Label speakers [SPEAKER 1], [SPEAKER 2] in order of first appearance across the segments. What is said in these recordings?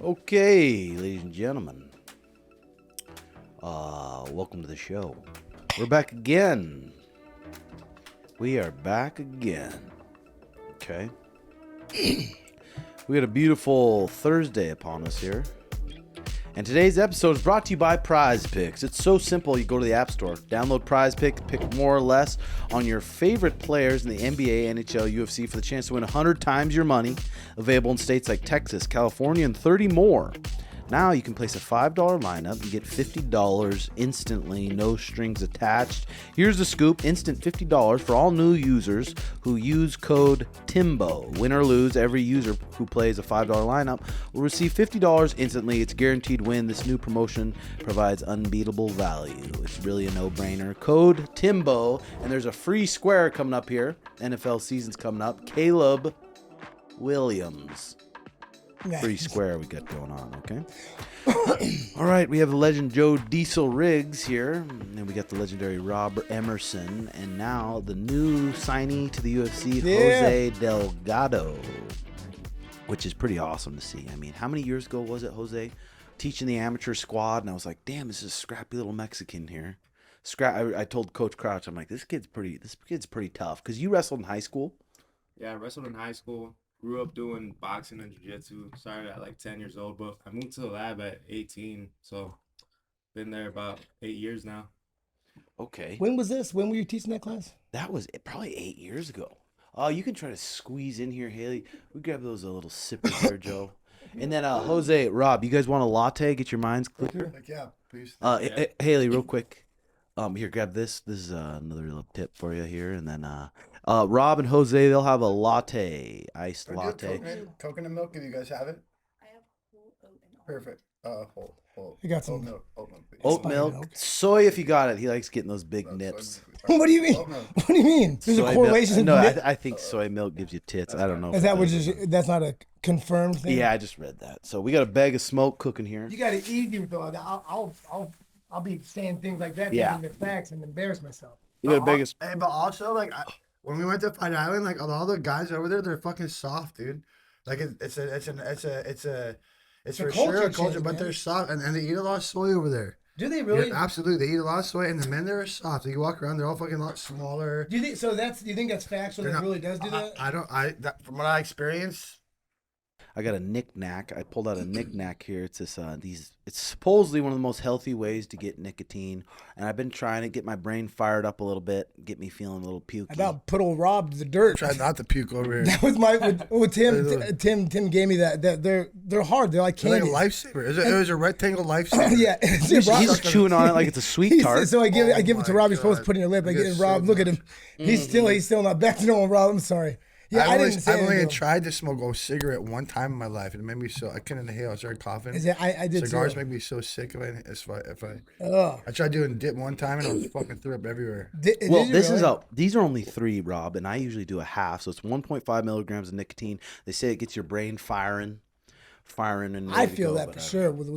[SPEAKER 1] Okay, ladies and gentlemen, welcome to the show. We're back again. We are back again. Okay. We got a beautiful Thursday upon us here. And today's episode is brought to you by PrizePicks. It's so simple. You go to the App Store, download PrizePicks, pick more or less on your favorite players in the NBA, NHL, UFC for the chance to win 100 times your money. Available in states like Texas, California, and 30 more. Now you can place a $5 lineup and get $50 instantly, no strings attached. Here's the scoop, instant $50 for all new users who use code TIMBO. Win or lose, every user who plays a $5 lineup will receive $50 instantly. It's guaranteed win. This new promotion provides unbeatable value. It's really a no-brainer. Code TIMBO, and there's a free square coming up here. NFL season's coming up. Caleb Williams. Free square we got going on, okay? All right, we have the legend Joe Diesel Riggs here, and we got the legendary Rob Emerson, and now the new signee to the UFC, Jose Delgado, which is pretty awesome to see. I mean, how many years ago was it, Jose, teaching the amateur squad, and I was like, damn, this is a scrappy little Mexican here. I told Coach Crouch, I'm like, this kid's pretty tough, because you wrestled in high school.
[SPEAKER 2] Yeah, I wrestled in high school. Grew up doing boxing and jiu-jitsu. Started at like 10 years old, but I moved to the lab at 18. So been there about 8 years now.
[SPEAKER 1] Okay.
[SPEAKER 3] When was this? When were you teaching that class?
[SPEAKER 1] That was probably 8 years ago. Oh, you can try to squeeze in here, Haley. We grab those little sippers there, Joe. And then Jose, Rob, you guys want a latte? Get your minds clear?
[SPEAKER 4] Like, yeah, please.
[SPEAKER 1] Haley, real quick. Here, grab this. This is another little tip for you here. And then Rob and Jose, they'll have a latte, iced latte.
[SPEAKER 4] Coconut milk, if you guys have it.
[SPEAKER 5] I have whole oat and all.
[SPEAKER 4] Perfect. Whole.
[SPEAKER 3] You got some
[SPEAKER 4] oat milk. Oat milk, please.
[SPEAKER 1] Oat milk, soy if you got it. He likes getting those big nips.
[SPEAKER 3] What do you mean?
[SPEAKER 4] Oat milk.
[SPEAKER 3] What do you mean? There's a
[SPEAKER 1] Soy
[SPEAKER 3] correlation.
[SPEAKER 1] milk. No, I think soy milk gives you tits. I don't know.
[SPEAKER 3] Is that what that's not a confirmed thing?
[SPEAKER 1] Yeah, I just read that. So we got a bag of smoke cooking here.
[SPEAKER 3] You got it easy with all that. I'll be saying things like that,
[SPEAKER 1] Yeah.
[SPEAKER 3] thinking the facts and embarrass myself.
[SPEAKER 1] You got a bag of
[SPEAKER 4] Hey, but also, like, when we went to Fight Island, like, all the guys over there, they're fucking soft, dude. Like, it's for
[SPEAKER 3] a
[SPEAKER 4] sure a
[SPEAKER 3] culture
[SPEAKER 4] culture,
[SPEAKER 3] change,
[SPEAKER 4] but
[SPEAKER 3] man.
[SPEAKER 4] they're soft, and they eat a lot of soy over there.
[SPEAKER 3] Do they really?
[SPEAKER 4] Yeah, absolutely, they eat a lot of soy, and the men there are soft. You walk around, they're all fucking a lot smaller.
[SPEAKER 3] Do you think so? Do you think that's factual? That really does do that?
[SPEAKER 4] From what I experienced.
[SPEAKER 1] I got a knick-knack. I pulled out a knick-knack here. It's this it's supposedly one of the most healthy ways to get nicotine, and I've been trying to get my brain fired up a little bit, get me feeling a little pukey.
[SPEAKER 3] I about put old Rob to the dirt.
[SPEAKER 4] Try not to puke over here.
[SPEAKER 3] That was with Tim. Tim gave me that. They're hard. They're like
[SPEAKER 4] It's like
[SPEAKER 3] candy.
[SPEAKER 4] a lifesaver. It was a rectangle lifesaver.
[SPEAKER 3] Yeah,
[SPEAKER 1] He's chewing on it like it's a sweet tart.
[SPEAKER 3] So I give it to
[SPEAKER 4] my
[SPEAKER 3] Rob. You're supposed to
[SPEAKER 4] God.
[SPEAKER 3] put it in your lip. I
[SPEAKER 4] You
[SPEAKER 3] get
[SPEAKER 4] get
[SPEAKER 3] Rob.
[SPEAKER 4] so
[SPEAKER 3] Look at him. He's still not back to normal. Rob, I'm sorry. Yeah,
[SPEAKER 4] I've only tried to smoke a cigarette one time in my life, and it made me so I couldn't inhale. I started coughing.
[SPEAKER 3] I did
[SPEAKER 4] Cigars
[SPEAKER 3] too.
[SPEAKER 4] make me so sick if I
[SPEAKER 3] Ugh.
[SPEAKER 4] I tried doing dip one time and I was fucking threw up everywhere.
[SPEAKER 1] Well, these are only 3, Rob, and I usually do a half, so it's 1.5 milligrams of nicotine. They say it gets your brain firing, and
[SPEAKER 3] I feel that for sure with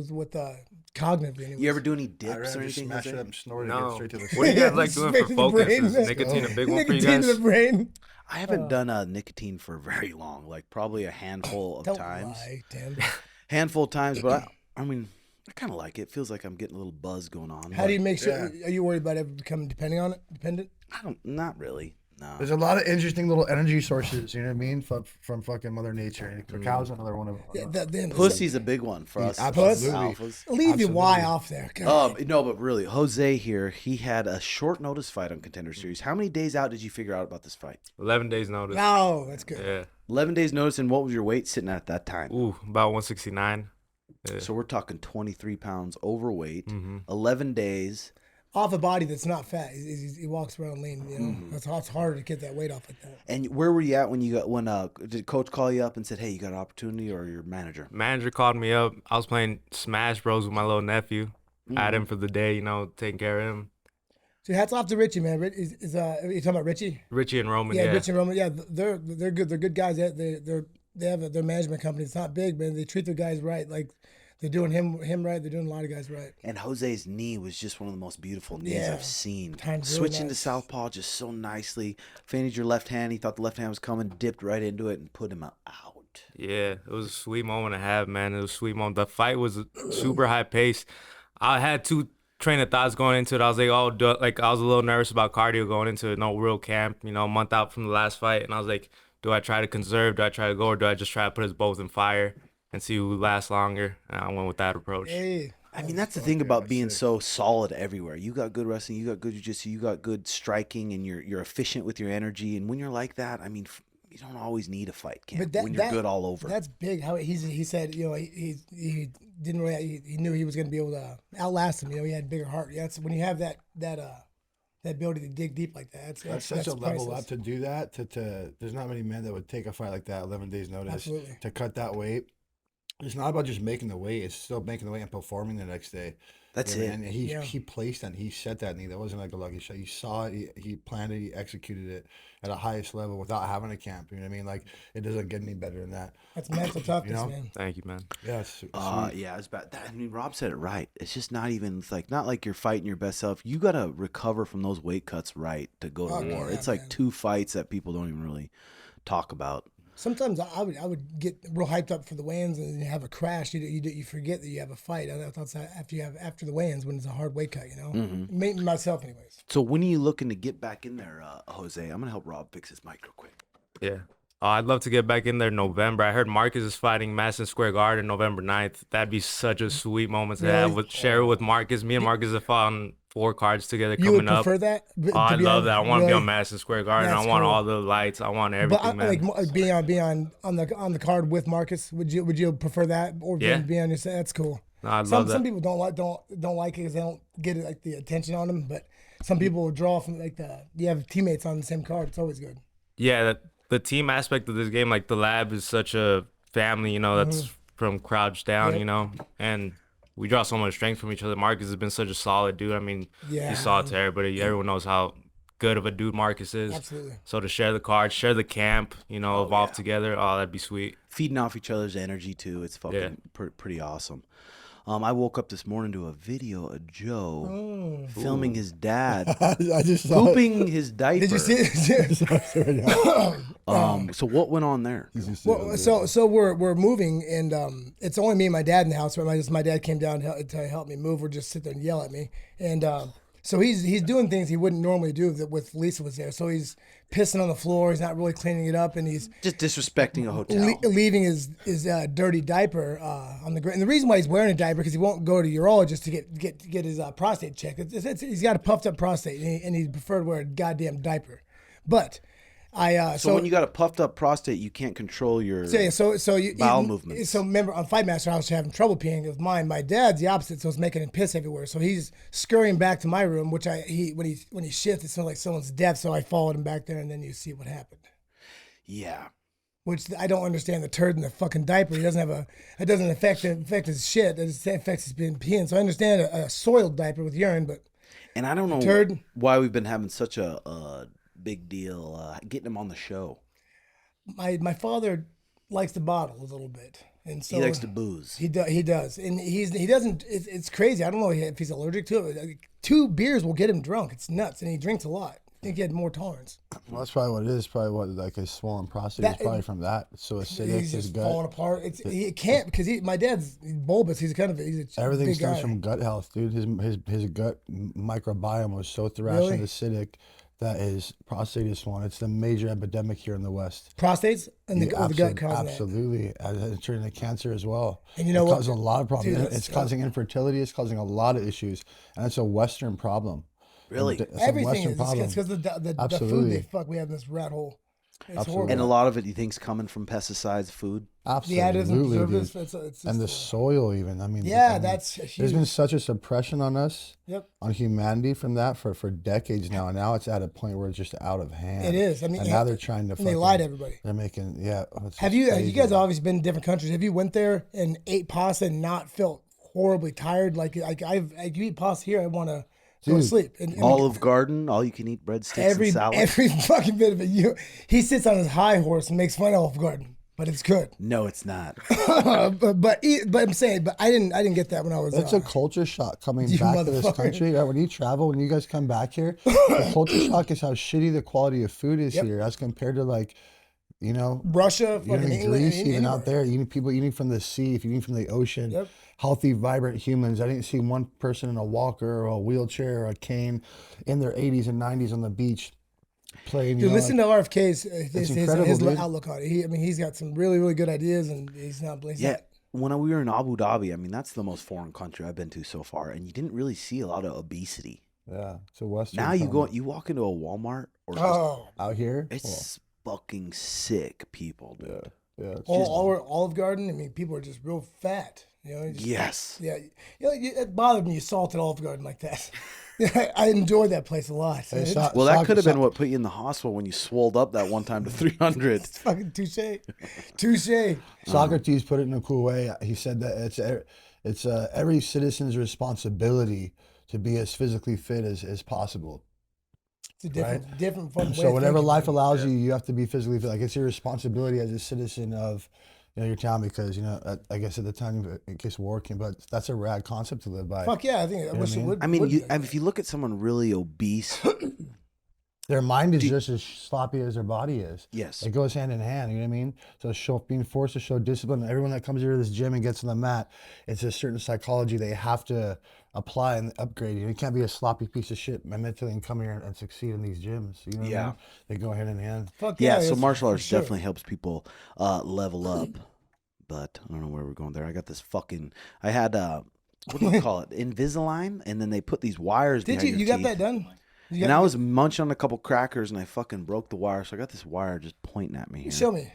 [SPEAKER 3] cognitively. Anyways.
[SPEAKER 1] You ever do any
[SPEAKER 4] I'd
[SPEAKER 1] dips or
[SPEAKER 4] rather just
[SPEAKER 1] anything?
[SPEAKER 4] smash
[SPEAKER 1] Jose?
[SPEAKER 4] it up and snort it
[SPEAKER 2] No.
[SPEAKER 4] and get straight to the
[SPEAKER 2] What do you guys like doing
[SPEAKER 3] Straight
[SPEAKER 2] for
[SPEAKER 3] to the
[SPEAKER 2] focus?
[SPEAKER 3] brain.
[SPEAKER 2] Is nicotine a big one for you
[SPEAKER 3] Nicotine to
[SPEAKER 2] guys?
[SPEAKER 3] the brain.
[SPEAKER 1] I haven't done nicotine for very long, like probably a handful of
[SPEAKER 3] Don't
[SPEAKER 1] times.
[SPEAKER 3] lie, Tim.
[SPEAKER 1] Handful of times, but I mean, I kind of like it. It feels like I'm getting a little buzz going on.
[SPEAKER 3] How do you make sure?
[SPEAKER 4] Yeah.
[SPEAKER 3] Are you worried about ever becoming dependent?
[SPEAKER 1] Not really. No.
[SPEAKER 4] There's a lot of interesting little energy sources, you know what I mean, from fucking Mother Nature. Cacao's another one of them.
[SPEAKER 3] Yeah,
[SPEAKER 1] Pussy's a big one for us.
[SPEAKER 4] Absolutely.
[SPEAKER 1] Alphas.
[SPEAKER 3] Leave your Y off there. God.
[SPEAKER 1] No, but really, Jose here, he had a short notice fight on Contender Series. How many days out did you figure out about this fight?
[SPEAKER 2] 11 days notice.
[SPEAKER 3] No, that's good.
[SPEAKER 2] Yeah.
[SPEAKER 1] 11 days notice, and what was your weight sitting at that time?
[SPEAKER 2] Ooh, about 169. Yeah.
[SPEAKER 1] So we're talking 23 pounds overweight,
[SPEAKER 2] Mm-hmm.
[SPEAKER 1] 11 days.
[SPEAKER 3] Off a body that's not fat. He walks around lean. You know, it's harder to get that weight off like that.
[SPEAKER 1] And where were you at when did Coach call you up and said, hey, you got an opportunity, or your manager?
[SPEAKER 2] Manager called me up. I was playing Smash Bros with my little nephew. I had him for the day, taking care of him.
[SPEAKER 3] So hats off to Richie, man. Are you talking about Richie?
[SPEAKER 2] Richie and Roman,
[SPEAKER 3] Yeah, Richie and Roman. Yeah, they're good. They're good guys. They have their management company. It's not big, man. They treat their guys right. Like they're doing him right. They're doing a lot of guys right.
[SPEAKER 1] And Jose's knee was just one of the most beautiful knees
[SPEAKER 3] Yeah.
[SPEAKER 1] I've seen.
[SPEAKER 3] Timed real
[SPEAKER 1] Switching to
[SPEAKER 3] nice.
[SPEAKER 1] southpaw just so nicely. Feinted your left hand. He thought the left hand was coming, dipped right into it, and put him out.
[SPEAKER 2] Yeah, it was a sweet moment to have, man. It was a sweet moment. The fight was super high pace. I had two train of thoughts going into it. I was like, I was a little nervous about cardio going into it. No real camp, a month out from the last fight. And I was like, do I try to conserve? Do I try to go? Or do I just try to put us both in fire and see who lasts longer? And I went with that approach.
[SPEAKER 3] Hey.
[SPEAKER 1] I mean, that's the thing about being so solid everywhere. You got good wrestling, you got good jiu-jitsu, you got good striking, and you're efficient with your energy. And when you're like that, I mean, you don't always need a fight camp when you're good all over.
[SPEAKER 3] That's big. How he said, he didn't really, he knew he was going to be able to outlast him. He had a bigger heart. That's when you have that ability to dig deep like that.
[SPEAKER 4] That's such a level up to do that. There's not many men that would take a fight like that, 11 days notice,
[SPEAKER 3] Absolutely.
[SPEAKER 4] to cut that weight. It's not about just making the weight. It's still making the weight and performing the next day.
[SPEAKER 1] That's it.
[SPEAKER 4] And he placed that. And he set that knee. That wasn't like a lucky shot. He saw it. He planned it. He executed it at a highest level without having a camp. You know what I mean? Like, it doesn't get any better than that.
[SPEAKER 3] That's mental toughness, man.
[SPEAKER 2] Thank you, man.
[SPEAKER 4] Yeah.
[SPEAKER 1] Yeah, it's bad. I mean, Rob said it right. It's just not even not like you're fighting your best self. You got to recover from those weight cuts right to go to war.
[SPEAKER 3] Yeah,
[SPEAKER 1] it's like 2 fights that people don't even really talk about.
[SPEAKER 3] Sometimes I would get real hyped up for the weigh-ins and you have a crash. You forget that you have a fight. That's after the weigh-ins when it's a hard weight cut. Myself, anyways.
[SPEAKER 1] So when are you looking to get back in there, Jose? I'm gonna help Rob fix his mic real quick.
[SPEAKER 2] Yeah. I'd love to get back in there in November. I heard Marcus is fighting Madison Square Garden November 9th. That'd be such a sweet moment to have share with Marcus. Me and Marcus have fought on 4 cards together coming up.
[SPEAKER 3] You would prefer that?
[SPEAKER 2] I love that. I want to be on Madison Square Garden. I want all the lights. I want everything, man.
[SPEAKER 3] Like being on the card with Marcus. Would you prefer that or be on your side? That's cool.
[SPEAKER 2] No, I love that.
[SPEAKER 3] Some people don't like it because they don't get like the attention on them. But some people will draw from you have teammates on the same card. It's always good.
[SPEAKER 2] Yeah, the team aspect of this game, like the lab is such a family. That's from crouch down. And we draw so much strength from each other. Marcus has been such a solid dude. I mean, you saw it to everybody. Everyone knows how good of a dude Marcus is.
[SPEAKER 3] Absolutely.
[SPEAKER 2] So to share the cards, share the camp, evolve together, that'd be sweet.
[SPEAKER 1] Feeding off each other's energy too. It's fucking pretty awesome. I woke up this morning to a video of Joe filming his dad
[SPEAKER 4] I just saw
[SPEAKER 1] pooping his diaper.
[SPEAKER 3] Did you see it?
[SPEAKER 1] So what went on there?
[SPEAKER 3] Well, so we're moving, and it's only me and my dad in the house. My dad came down to help me move, or just sit there and yell at me. And so he's doing things he wouldn't normally do with Lisa was there. So he's pissing on the floor. He's not really cleaning it up, and he's
[SPEAKER 1] just disrespecting a hotel.
[SPEAKER 3] Leaving his dirty diaper on the ground. And the reason why he's wearing a diaper because he won't go to urologist to get his prostate checked. He's got a puffed up prostate, and he preferred to wear a goddamn diaper. But so
[SPEAKER 1] when you got a puffed up prostate, you can't control your bowel movements.
[SPEAKER 3] So remember, on Fight Master, I was having trouble peeing with mine. My dad's the opposite, so it's making him piss everywhere. So he's scurrying back to my room, which when he shifts, it sounds like someone's death. So I followed him back there, and then you see what happened.
[SPEAKER 1] Yeah.
[SPEAKER 3] Which I don't understand, the turd in the fucking diaper. He doesn't have it doesn't affect his shit. It affects his peeing. So I understand a soiled diaper with urine, but
[SPEAKER 1] and I don't know why we've been having such a big deal getting him on the show.
[SPEAKER 3] My father likes to bottle a little bit, and so
[SPEAKER 1] he likes to booze.
[SPEAKER 3] He does, and he doesn't. It's crazy. I don't know if he's allergic to it. Like, 2 beers will get him drunk. It's nuts, and he drinks a lot. I think he had more tolerance.
[SPEAKER 4] Well, that's probably what it is. Probably what like his swollen prostate is probably from that. So acidic.
[SPEAKER 3] He's just falling apart. He can't because my dad's bulbous. He's
[SPEAKER 4] everything
[SPEAKER 3] big
[SPEAKER 4] stems
[SPEAKER 3] guy.
[SPEAKER 4] from gut health, dude. His gut microbiome was so thrashed and acidic that his prostate is swollen. It's the major epidemic here in the West.
[SPEAKER 3] Prostates and the gut causing
[SPEAKER 4] absolutely. It's turning to cancer as well.
[SPEAKER 3] And you know
[SPEAKER 4] it
[SPEAKER 3] what?
[SPEAKER 4] causes a lot of problems.
[SPEAKER 3] Dude,
[SPEAKER 4] it's causing infertility. It's causing a lot of issues, and it's a Western problem.
[SPEAKER 1] Really,
[SPEAKER 3] everything is because of the food we have in this rat hole. It's horrible.
[SPEAKER 1] And a lot of it, you think's coming from pesticides, food.
[SPEAKER 4] Absolutely, and the soil even. I mean,
[SPEAKER 3] that's huge.
[SPEAKER 4] There's been such a suppression on us,
[SPEAKER 3] on
[SPEAKER 4] humanity from that for decades now. And now it's at a point where it's just out of hand.
[SPEAKER 3] It is. I mean,
[SPEAKER 4] and now they're trying to.
[SPEAKER 3] And they lie to everybody.
[SPEAKER 4] They're making
[SPEAKER 3] Have you guys obviously been in different countries? Have you went there and ate pasta and not felt horribly tired? Like you eat pasta here, I want to go to sleep. And
[SPEAKER 1] Olive Garden, all you can eat breadsticks and salad.
[SPEAKER 3] Every fucking bit of it. He sits on his high horse and makes fun of Olive Garden, but it's good.
[SPEAKER 1] No, it's not.
[SPEAKER 3] but I'm saying, but I didn't get that when I was.
[SPEAKER 4] It's a culture shock coming back to this country. When you travel, when you guys come back here, the culture shock is how shitty the quality of food is here as compared to like You know,
[SPEAKER 3] Russia,
[SPEAKER 4] you know,
[SPEAKER 3] fucking
[SPEAKER 4] in
[SPEAKER 3] England,
[SPEAKER 4] Greece, even
[SPEAKER 3] anywhere.
[SPEAKER 4] out there, you need people eating from the sea, if you eat from the ocean,
[SPEAKER 3] Yep.
[SPEAKER 4] healthy, vibrant humans. I didn't see one person in a walker or a wheelchair or a cane in their 80s and 90s on the beach playing.
[SPEAKER 3] Dude, listen to RFK's
[SPEAKER 4] incredible,
[SPEAKER 3] his
[SPEAKER 4] dude.
[SPEAKER 3] outlook on it. He's got some really, really good ideas, and he's not.
[SPEAKER 1] Yeah. When we were in Abu Dhabi, I mean, that's the most foreign country I've been to so far, and you didn't really see a lot of obesity.
[SPEAKER 4] Yeah, it's a Western.
[SPEAKER 1] Now you walk into a Walmart or just,
[SPEAKER 4] out here.
[SPEAKER 1] it's fucking sick people, dude.
[SPEAKER 4] Yeah. It's
[SPEAKER 3] Olive Garden. I mean, people are just real fat. You know.
[SPEAKER 1] Yes.
[SPEAKER 3] Yeah. You know, it bothered me you salted Olive Garden like that. I enjoyed that place a lot.
[SPEAKER 1] Well, that could have been what put you in the hospital when you swolled up that one time to 300.
[SPEAKER 3] It's fucking touche.
[SPEAKER 4] Socrates put it in a cool way. He said that it's every citizen's responsibility to be as physically fit as possible.
[SPEAKER 3] It's a different fucking way.
[SPEAKER 4] So
[SPEAKER 3] of
[SPEAKER 4] whatever
[SPEAKER 3] thinking,
[SPEAKER 4] life
[SPEAKER 3] man.
[SPEAKER 4] allows you, you have to be physically fit. Like it's your responsibility as a citizen of your town, because I guess at the time, in case war came, but that's a rad concept to live by.
[SPEAKER 3] Fuck yeah, I think I wish it would.
[SPEAKER 1] I mean,
[SPEAKER 3] would be.
[SPEAKER 1] if you look at someone really obese,
[SPEAKER 4] Their mind is just as sloppy as their body is.
[SPEAKER 1] yes.
[SPEAKER 4] It goes hand in hand, you know what I mean? So being forced to show discipline, everyone that comes here to this gym and gets on the mat, it's a certain psychology they have to apply and upgrade. You can't be a sloppy piece of shit mentally and come here and succeed in these gyms. You know what I mean? They go hand in hand.
[SPEAKER 3] Fuck
[SPEAKER 1] Yeah, so
[SPEAKER 3] it's-
[SPEAKER 1] martial
[SPEAKER 3] for
[SPEAKER 1] arts
[SPEAKER 3] sure.
[SPEAKER 1] definitely helps people level up. But I don't know where we're going there. I got this fucking. I had what do you call it? Invisalign, and then they put these wires.
[SPEAKER 3] Did
[SPEAKER 1] behind
[SPEAKER 3] you?
[SPEAKER 1] your
[SPEAKER 3] You got
[SPEAKER 1] teeth.
[SPEAKER 3] that done? You
[SPEAKER 1] And
[SPEAKER 3] got-
[SPEAKER 1] I was munching on a couple crackers, and I fucking broke the wire. So I got this wire just pointing at me here.
[SPEAKER 3] Show me.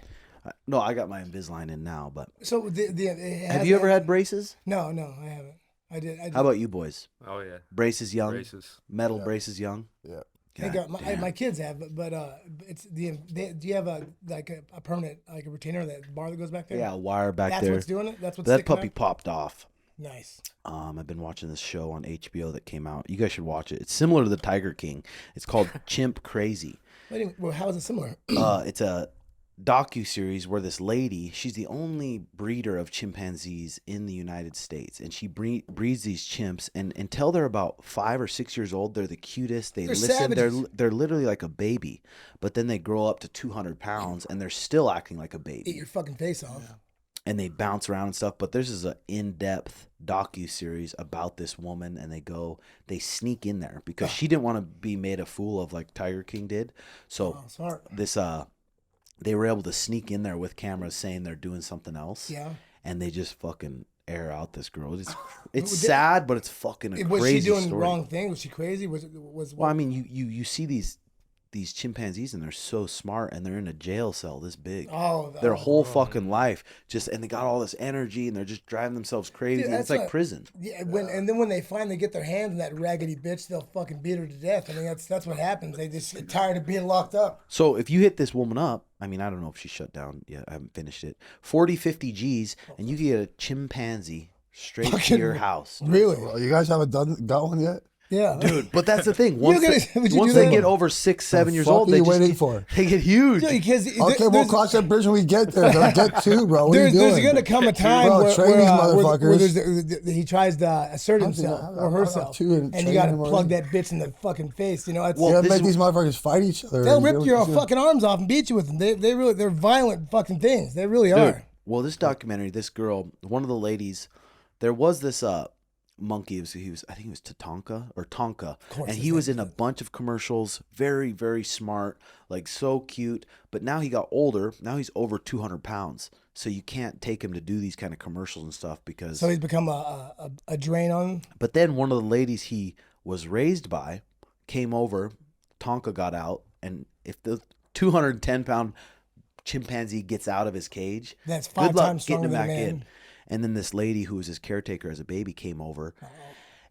[SPEAKER 1] No, I got my Invisalign in now. But
[SPEAKER 3] So
[SPEAKER 1] have you ever had braces?
[SPEAKER 3] No, I haven't. I did.
[SPEAKER 1] How about you boys?
[SPEAKER 2] Oh yeah,
[SPEAKER 1] Braces young,
[SPEAKER 2] braces.
[SPEAKER 1] metal braces young.
[SPEAKER 4] Yeah.
[SPEAKER 3] I got
[SPEAKER 1] damn.
[SPEAKER 3] my kids have, but it's do you have a permanent a retainer, that bar that goes back there?
[SPEAKER 1] Yeah, a wire back
[SPEAKER 3] That's
[SPEAKER 1] there.
[SPEAKER 3] what's doing it. That's what's
[SPEAKER 1] That
[SPEAKER 3] sticking
[SPEAKER 1] puppy
[SPEAKER 3] out?
[SPEAKER 1] popped off.
[SPEAKER 3] Nice.
[SPEAKER 1] I've been watching this show on HBO that came out. You guys should watch it. It's similar to the Tiger King. It's called Chimp Crazy.
[SPEAKER 3] Well, how is it similar?
[SPEAKER 1] It's a docu-series where this lady, she's the only breeder of chimpanzees in the United States, and she breeds these chimps, and until they're about 5 or 6 years old, they're the cutest. They
[SPEAKER 3] They're
[SPEAKER 1] listen.
[SPEAKER 3] savages.
[SPEAKER 1] They're literally like a baby, but then they grow up to 200 pounds, and they're still acting like a baby.
[SPEAKER 3] Eat your fucking face off.
[SPEAKER 1] And they bounce around and stuff. But this is an in-depth docu-series about this woman, and they sneak in there because she didn't want to be made a fool of like Tiger King did. So
[SPEAKER 3] Oh, smart.
[SPEAKER 1] they were able to sneak in there with cameras saying they're doing something else.
[SPEAKER 3] Yeah.
[SPEAKER 1] And they just fucking air out this girl. It's sad, but it's fucking a
[SPEAKER 3] Was
[SPEAKER 1] crazy
[SPEAKER 3] she doing
[SPEAKER 1] story.
[SPEAKER 3] the wrong thing? Was she crazy?
[SPEAKER 1] Well, I mean, you see these chimpanzees, and they're so smart, and they're in a jail cell this big. Their whole fucking life, and they got all this energy, and they're just driving themselves crazy.
[SPEAKER 3] Dude,
[SPEAKER 1] It's like prison.
[SPEAKER 3] Yeah, and then when they finally get their hands on that raggedy bitch, they'll fucking beat her to death. I mean, that's what happens. They just get tired of being locked up.
[SPEAKER 1] So if you hit this woman up, I mean, I don't know if she's shut down yet. I haven't finished it. 40, 50 G's, and you can get a chimpanzee straight to your house.
[SPEAKER 3] Really?
[SPEAKER 4] Well, you guys haven't got one yet?
[SPEAKER 3] Yeah.
[SPEAKER 1] Dude, but that's the thing. Once
[SPEAKER 3] would you
[SPEAKER 1] once
[SPEAKER 3] do
[SPEAKER 1] they
[SPEAKER 3] that?
[SPEAKER 1] get over 6, 7 years
[SPEAKER 4] fuck
[SPEAKER 1] old,
[SPEAKER 4] are
[SPEAKER 1] they
[SPEAKER 4] you
[SPEAKER 1] just
[SPEAKER 4] waiting for?
[SPEAKER 1] They get huge.
[SPEAKER 3] Yeah, because
[SPEAKER 4] Okay, we'll cross that bridge when we get there. Don't get two, bro. What are you
[SPEAKER 3] there's
[SPEAKER 4] doing?
[SPEAKER 3] going to come a time
[SPEAKER 4] Bro,
[SPEAKER 3] where,
[SPEAKER 4] train these
[SPEAKER 3] where
[SPEAKER 4] motherfuckers.
[SPEAKER 3] he tries to assert himself
[SPEAKER 4] I'll
[SPEAKER 3] or
[SPEAKER 4] have
[SPEAKER 3] herself,
[SPEAKER 4] two and
[SPEAKER 3] and you
[SPEAKER 4] train
[SPEAKER 3] got to
[SPEAKER 4] them
[SPEAKER 3] plug
[SPEAKER 4] already.
[SPEAKER 3] that bitch in the fucking face. You know, it's,
[SPEAKER 1] Well,
[SPEAKER 4] You gotta
[SPEAKER 1] this
[SPEAKER 4] make
[SPEAKER 1] is-
[SPEAKER 4] these motherfuckers fight each other.
[SPEAKER 3] they'll
[SPEAKER 4] and
[SPEAKER 3] rip
[SPEAKER 4] do
[SPEAKER 3] your
[SPEAKER 4] what you do.
[SPEAKER 3] fucking arms off and beat you with them. They're violent fucking things. They really
[SPEAKER 1] Dude,
[SPEAKER 3] are.
[SPEAKER 1] well, this documentary, this girl, one of the ladies, there was this monkey. I think he was Tonka, and
[SPEAKER 3] his
[SPEAKER 1] he was
[SPEAKER 3] name
[SPEAKER 1] in a bunch of commercials. Very, very smart, like so cute. But now he got older. Now he's over 200 pounds. So you can't take him to do these kind of commercials and stuff because.
[SPEAKER 3] So he's become a drain on him.
[SPEAKER 1] But then one of the ladies he was raised by came over. Tonka got out, and if the 210-pound chimpanzee gets out of his cage,
[SPEAKER 3] That's
[SPEAKER 1] good
[SPEAKER 3] 5
[SPEAKER 1] luck
[SPEAKER 3] times
[SPEAKER 1] getting
[SPEAKER 3] stronger
[SPEAKER 1] him
[SPEAKER 3] than a
[SPEAKER 1] back
[SPEAKER 3] man.
[SPEAKER 1] in. And then this lady who was his caretaker as a baby came over,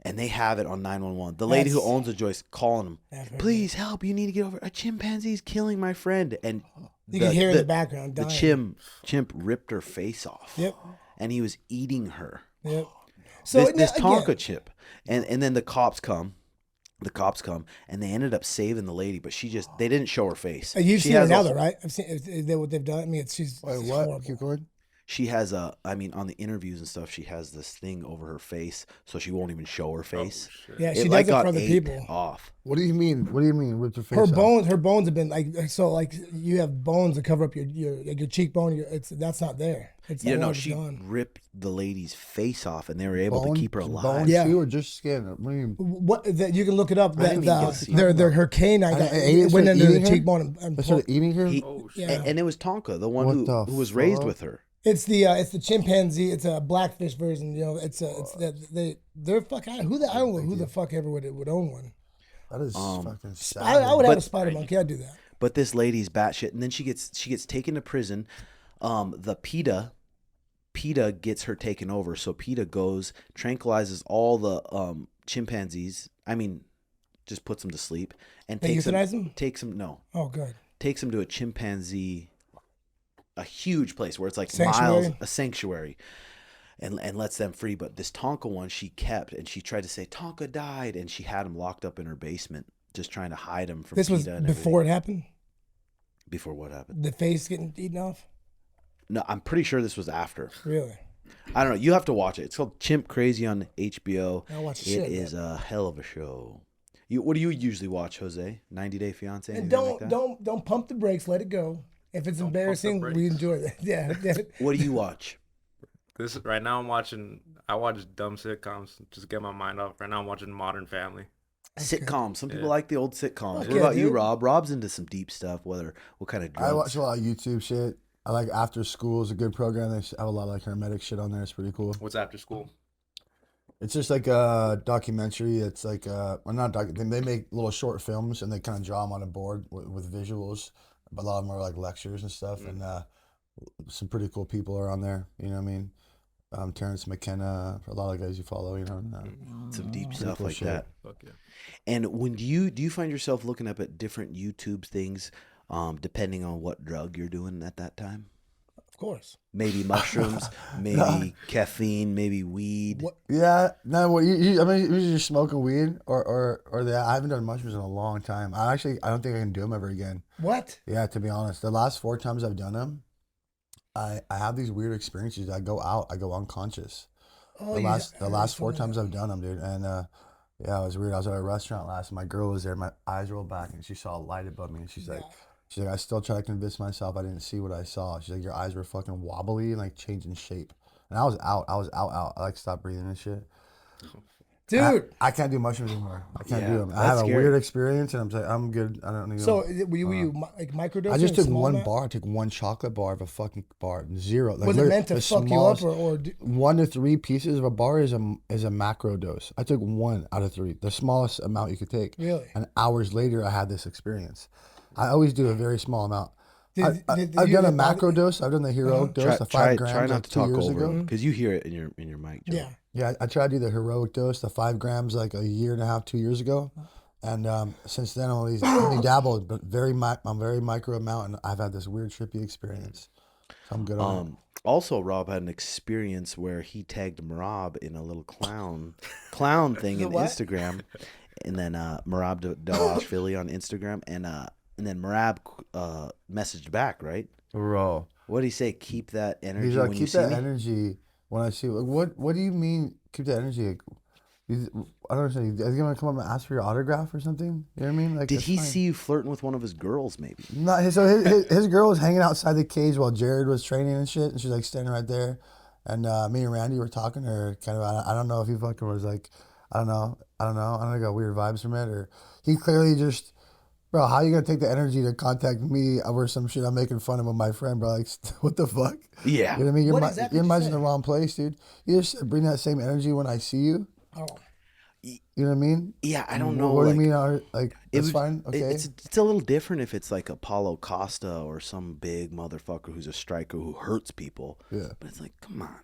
[SPEAKER 1] and they have it on 911. The lady who
[SPEAKER 3] That's-
[SPEAKER 1] owns the joist calling him,
[SPEAKER 3] That's very
[SPEAKER 1] please help! You need to get over. A chimpanzee's killing my friend. And
[SPEAKER 3] You can hear in the background
[SPEAKER 1] the
[SPEAKER 3] dying.
[SPEAKER 1] chimp ripped her face off.
[SPEAKER 3] Yep.
[SPEAKER 1] And he was eating her.
[SPEAKER 3] Yep. So
[SPEAKER 1] this
[SPEAKER 3] again,
[SPEAKER 1] Tonka chip, and then the cops come. And they ended up saving the lady, but they didn't show her face.
[SPEAKER 3] You've
[SPEAKER 1] She
[SPEAKER 3] seen her
[SPEAKER 1] has
[SPEAKER 3] now,
[SPEAKER 1] a-
[SPEAKER 3] though, right? I've seen what they've done. I mean, she's
[SPEAKER 4] Wait,
[SPEAKER 3] she's
[SPEAKER 4] what?
[SPEAKER 3] horrible.
[SPEAKER 4] Keep going.
[SPEAKER 1] she has on the interviews and stuff, she has this thing over her face, so she won't even show her face.
[SPEAKER 3] Yeah, she
[SPEAKER 1] It
[SPEAKER 3] does
[SPEAKER 1] like
[SPEAKER 3] it
[SPEAKER 1] got
[SPEAKER 3] for the
[SPEAKER 1] ate
[SPEAKER 3] people.
[SPEAKER 1] off.
[SPEAKER 4] What do you mean? What do you mean with your face?
[SPEAKER 3] Her bones have been like you have bones that cover up your cheekbone. That's not there. It's
[SPEAKER 1] Yeah,
[SPEAKER 3] all
[SPEAKER 1] no,
[SPEAKER 3] it's
[SPEAKER 1] she
[SPEAKER 3] gone.
[SPEAKER 1] ripped the lady's face off, and they were able to keep her alive.
[SPEAKER 4] Bone
[SPEAKER 3] Yeah.
[SPEAKER 4] too, or just skin? What do you mean?
[SPEAKER 3] What that you can look it up.
[SPEAKER 1] I didn't even get to see it.
[SPEAKER 3] Her canine
[SPEAKER 4] it
[SPEAKER 3] went
[SPEAKER 4] started
[SPEAKER 3] into the
[SPEAKER 4] eating her?
[SPEAKER 3] cheekbone and
[SPEAKER 4] They started eating her?
[SPEAKER 1] He-
[SPEAKER 2] Oh, shit.
[SPEAKER 3] Yeah.
[SPEAKER 1] and it was Tonka, the one
[SPEAKER 4] What the
[SPEAKER 1] who was raised
[SPEAKER 4] fuck?
[SPEAKER 1] with her.
[SPEAKER 3] It's the chimpanzee. It's a blackfish version. You know, they're fucking. I don't know who the fuck ever would own one.
[SPEAKER 4] That is fucking sad.
[SPEAKER 3] I would have a
[SPEAKER 1] But-
[SPEAKER 3] spider monkey. I'd do that.
[SPEAKER 1] But this lady's batshit, and then she gets taken to prison. The PETA gets her taken over, so PETA goes, tranquilizes all the chimpanzees. I mean, just puts them to sleep and
[SPEAKER 3] They euthanize them?
[SPEAKER 1] Takes them
[SPEAKER 3] Oh, good.
[SPEAKER 1] takes them to a chimpanzee, a huge place where it's like
[SPEAKER 3] Sanctuary?
[SPEAKER 1] miles, a sanctuary, and lets them free. But this Tonka one she kept, and she tried to say Tonka died, and she had him locked up in her basement, just trying to hide him from
[SPEAKER 3] This was
[SPEAKER 1] PETA and
[SPEAKER 3] before
[SPEAKER 1] everything.
[SPEAKER 3] it happened.
[SPEAKER 1] Before what happened?
[SPEAKER 3] The face getting eaten off.
[SPEAKER 1] No, I'm pretty sure this was after.
[SPEAKER 3] Really?
[SPEAKER 1] I don't know. You have to watch it. It's called Chimp Crazy on HBO.
[SPEAKER 3] I'll watch the
[SPEAKER 1] It
[SPEAKER 3] shit,
[SPEAKER 1] is a hell of a show. What do you usually watch, Jose? 90 Day Fiance?
[SPEAKER 3] And
[SPEAKER 1] anything like that?
[SPEAKER 3] don't pump the brakes. Let it go. If it's embarrassing, we
[SPEAKER 2] brakes.
[SPEAKER 3] enjoy it. Yeah.
[SPEAKER 1] What do you watch?
[SPEAKER 2] This right now I watch dumb sitcoms just to get my mind off. Right now I'm watching Modern Family.
[SPEAKER 1] Sitcoms. Some people
[SPEAKER 2] Yeah.
[SPEAKER 1] like the old sitcoms.
[SPEAKER 3] Okay,
[SPEAKER 1] What about you,
[SPEAKER 3] dude.
[SPEAKER 1] Rob? Rob's into some deep stuff. What kind of drugs?
[SPEAKER 4] I watch a lot of YouTube shit. I like After School is a good program. They have a lot of like hermetic shit on there. It's pretty cool.
[SPEAKER 2] What's after school?
[SPEAKER 4] It's just like a documentary. It's like well, not they make little short films and they kind of draw them on a board with visuals. But a lot of them are like lectures and stuff. And some pretty cool people are on there. You know what I mean? Terrence McKenna, a lot of guys you follow. You know, and,
[SPEAKER 1] Some deep
[SPEAKER 4] pretty
[SPEAKER 1] stuff
[SPEAKER 4] cool
[SPEAKER 1] like
[SPEAKER 4] shit.
[SPEAKER 1] that.
[SPEAKER 2] Fuck yeah.
[SPEAKER 1] And when do you find yourself looking up at different YouTube things, depending on what drug you're doing at that time?
[SPEAKER 3] Of course.
[SPEAKER 1] Maybe mushrooms, maybe caffeine, maybe weed.
[SPEAKER 3] What?
[SPEAKER 4] Yeah, no. Well, I mean, you're just smoking weed or that. I haven't done mushrooms in a long time. I don't think I can do them ever again.
[SPEAKER 3] What?
[SPEAKER 4] Yeah, to be honest, the last 4 times I've done them, I have these weird experiences. I go out, I go unconscious.
[SPEAKER 3] Oh,
[SPEAKER 4] The last 4
[SPEAKER 3] something
[SPEAKER 4] times I've done them, dude, and yeah, it was weird. I was at a restaurant last, and my girl was there. My eyes rolled back, and she saw a light above me, and she's like, I still try to convince myself I didn't see what I saw. She's like, your eyes were fucking wobbly and like changing shape, and I was out. I like stopped breathing and shit.
[SPEAKER 3] Dude.
[SPEAKER 4] I can't do mushrooms anymore. I can't do them. I
[SPEAKER 1] that's
[SPEAKER 4] had a
[SPEAKER 1] scary.
[SPEAKER 4] weird experience, and I'm like, I'm good. I don't need
[SPEAKER 3] So
[SPEAKER 4] them.
[SPEAKER 3] were you like microdosing?
[SPEAKER 4] I just took
[SPEAKER 3] small
[SPEAKER 4] one
[SPEAKER 3] amount?
[SPEAKER 4] bar. I took one chocolate bar of a fucking bar. Zero. Like,
[SPEAKER 3] Was it
[SPEAKER 4] literally,
[SPEAKER 3] meant to
[SPEAKER 4] the
[SPEAKER 3] fuck you up
[SPEAKER 4] smallest-
[SPEAKER 3] or
[SPEAKER 4] 1 to 3 pieces of a bar is a macro dose. I took 1 out of 3, the smallest amount you could take.
[SPEAKER 3] Really?
[SPEAKER 4] And hours later, I had this experience. I always do a very small amount.
[SPEAKER 3] Did
[SPEAKER 4] I've
[SPEAKER 3] you
[SPEAKER 4] done a
[SPEAKER 3] get body-
[SPEAKER 4] macro dose. I've done the heroic dose, the 5 grams.
[SPEAKER 1] Try not
[SPEAKER 4] like
[SPEAKER 1] to
[SPEAKER 4] 2
[SPEAKER 1] talk
[SPEAKER 4] years
[SPEAKER 1] over
[SPEAKER 4] ago.
[SPEAKER 1] because you hear it in your mic. Joe.
[SPEAKER 3] Yeah.
[SPEAKER 4] Yeah, I tried to do the heroic dose, the 5 grams, like a year and a half, 2 years ago. And since then, I only dabbled, but I'm very micro amount, and I've had this weird trippy experience. So I'm good on it.
[SPEAKER 1] Also, Rob had an experience where he tagged Merab in a little clown thing in
[SPEAKER 3] what?
[SPEAKER 1] Instagram, and then Merab Philly on Instagram, and then Merab messaged back, right?
[SPEAKER 4] Bro.
[SPEAKER 1] What did he say? Keep that energy
[SPEAKER 4] He's like,
[SPEAKER 1] when you
[SPEAKER 4] keep
[SPEAKER 1] see
[SPEAKER 4] that
[SPEAKER 1] me.
[SPEAKER 4] energy when I see you. Like, what do you mean, keep that energy? Like, I don't understand. Is he going to come up and ask for your autograph or something? You know what I mean? Like,
[SPEAKER 1] Did
[SPEAKER 4] that's
[SPEAKER 1] he
[SPEAKER 4] fine.
[SPEAKER 1] see you flirting with one of his girls? Maybe.
[SPEAKER 4] Not his, so his girl was hanging outside the cage while Jared was training and shit, and she's like standing right there. And me and Randy were talking to her, kind of. I don't know if he fucking was like, I don't know. I got weird vibes from it, or he clearly just, bro. How you gonna take the energy to contact me over some shit I'm making fun of with my friend, bro? Like, what the fuck?
[SPEAKER 1] Yeah.
[SPEAKER 4] You know what I mean?
[SPEAKER 3] What exactly
[SPEAKER 4] Your
[SPEAKER 3] did you
[SPEAKER 4] mind's in
[SPEAKER 3] say?
[SPEAKER 4] the wrong place, dude. You just bring that same energy when I see you.
[SPEAKER 3] Oh.
[SPEAKER 4] You know what I mean?
[SPEAKER 1] Yeah, I don't know.
[SPEAKER 4] What
[SPEAKER 1] like,
[SPEAKER 4] do you mean? Like, it's
[SPEAKER 1] was-
[SPEAKER 4] fine. Okay.
[SPEAKER 1] It's a little different if it's like Apollo Costa or some big motherfucker who's a striker who hurts people.
[SPEAKER 4] Yeah.
[SPEAKER 1] But it's like, come on, man.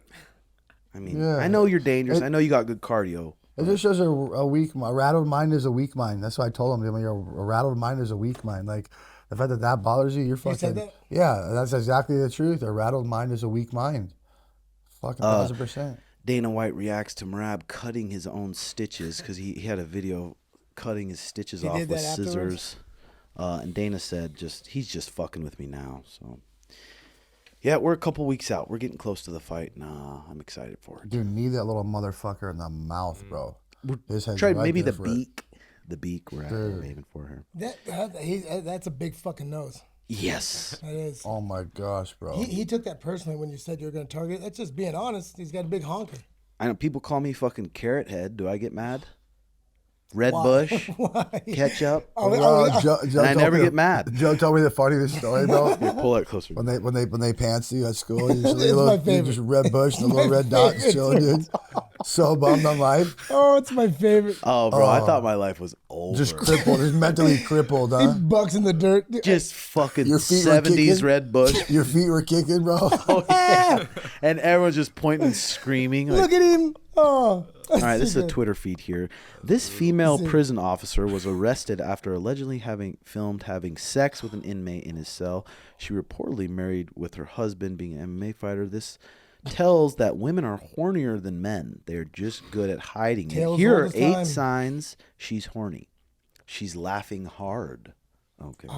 [SPEAKER 1] I mean,
[SPEAKER 4] Yeah.
[SPEAKER 1] I know you're dangerous. I know you got good cardio.
[SPEAKER 4] It just shows a rattled mind is a weak mind. That's what I told him. A rattled mind is a weak mind. Like, the fact that bothers you, you're fucking.
[SPEAKER 3] said that?
[SPEAKER 4] Yeah, that's exactly the truth. A rattled mind is a weak mind. Fucking 1,000%.
[SPEAKER 1] Dana White reacts to Merab cutting his own stitches because he had a video cutting his stitches
[SPEAKER 3] He
[SPEAKER 1] off
[SPEAKER 3] did
[SPEAKER 1] with
[SPEAKER 3] that afterwards?
[SPEAKER 1] scissors. And Dana said, he's just fucking with me now. So, Yeah, we're a couple weeks out. We're getting close to the fight. Nah, I'm excited for it.
[SPEAKER 4] Dude, knee that little motherfucker in the mouth, bro. His head's
[SPEAKER 1] Try
[SPEAKER 4] right
[SPEAKER 1] maybe
[SPEAKER 4] there
[SPEAKER 1] the
[SPEAKER 4] for it.
[SPEAKER 1] beak. The beak we're aiming for here.
[SPEAKER 3] That's a big fucking nose.
[SPEAKER 1] Yes.
[SPEAKER 3] That is.
[SPEAKER 4] Oh my gosh, bro.
[SPEAKER 3] He took that personally when you said you were going to target. That's just being honest. He's got a big honker.
[SPEAKER 1] I know people call me fucking carrot head. Do I get mad? Red
[SPEAKER 3] Why?
[SPEAKER 1] bush,
[SPEAKER 3] Why?
[SPEAKER 1] ketchup.
[SPEAKER 4] Joe
[SPEAKER 1] And I
[SPEAKER 4] told
[SPEAKER 1] never
[SPEAKER 4] me
[SPEAKER 1] get mad.
[SPEAKER 4] Joe told me the funniest story though.
[SPEAKER 1] Here, pull that closer.
[SPEAKER 4] When they pants you at school, usually
[SPEAKER 3] It's my
[SPEAKER 4] little,
[SPEAKER 3] favorite.
[SPEAKER 4] just red bush and the little red dots
[SPEAKER 3] favorite.
[SPEAKER 4] chilling, dude. So bummed on life.
[SPEAKER 3] Oh, it's my favorite.
[SPEAKER 1] Oh, bro, I thought my life was over.
[SPEAKER 4] Just crippled, just mentally crippled,
[SPEAKER 3] He
[SPEAKER 4] huh?
[SPEAKER 3] bucks in the dirt.
[SPEAKER 1] Just fucking
[SPEAKER 4] Your feet were
[SPEAKER 1] 70s
[SPEAKER 4] kicking?
[SPEAKER 1] red bush.
[SPEAKER 4] Your feet were kicking, bro.
[SPEAKER 1] Oh, yeah. And everyone's just pointing and screaming. Like,
[SPEAKER 3] Look at him. Oh.
[SPEAKER 1] all right, this is a Twitter feed here. This female prison officer was arrested after allegedly having sex with an inmate in his cell. She reportedly married with her husband, being an MMA fighter. This tells that women are hornier than men. They're just good at hiding it.
[SPEAKER 3] Tales
[SPEAKER 1] Here
[SPEAKER 3] all
[SPEAKER 1] are
[SPEAKER 3] the
[SPEAKER 1] 8
[SPEAKER 3] time.
[SPEAKER 1] signs she's horny. She's laughing hard. Okay.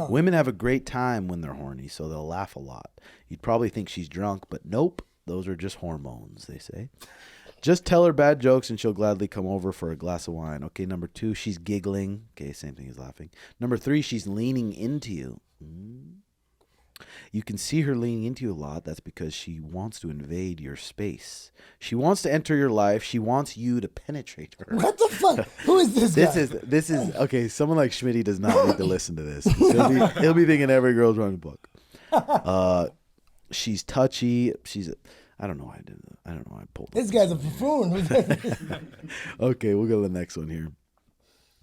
[SPEAKER 1] Women have a great time when they're horny, so they'll laugh a lot. You'd probably think she's drunk, but nope. Those are just hormones, they say. Just tell her bad jokes and she'll gladly come over for a glass of wine. Okay, number 2, she's giggling. Okay, same thing as laughing. Number 3, she's leaning into you. You can see her leaning into you a lot. That's because she wants to invade your space. She wants to enter your life. She wants you to penetrate her.
[SPEAKER 3] What the fuck? Who is this guy?
[SPEAKER 1] This is okay. Someone like Schmitty does not need to listen to this. He'll be thinking every girl's writing a book. She's touchy. I don't know why I did that. I don't know why I pulled
[SPEAKER 3] This guy's a buffoon. Who's this?
[SPEAKER 1] Okay, we'll go to the next one here.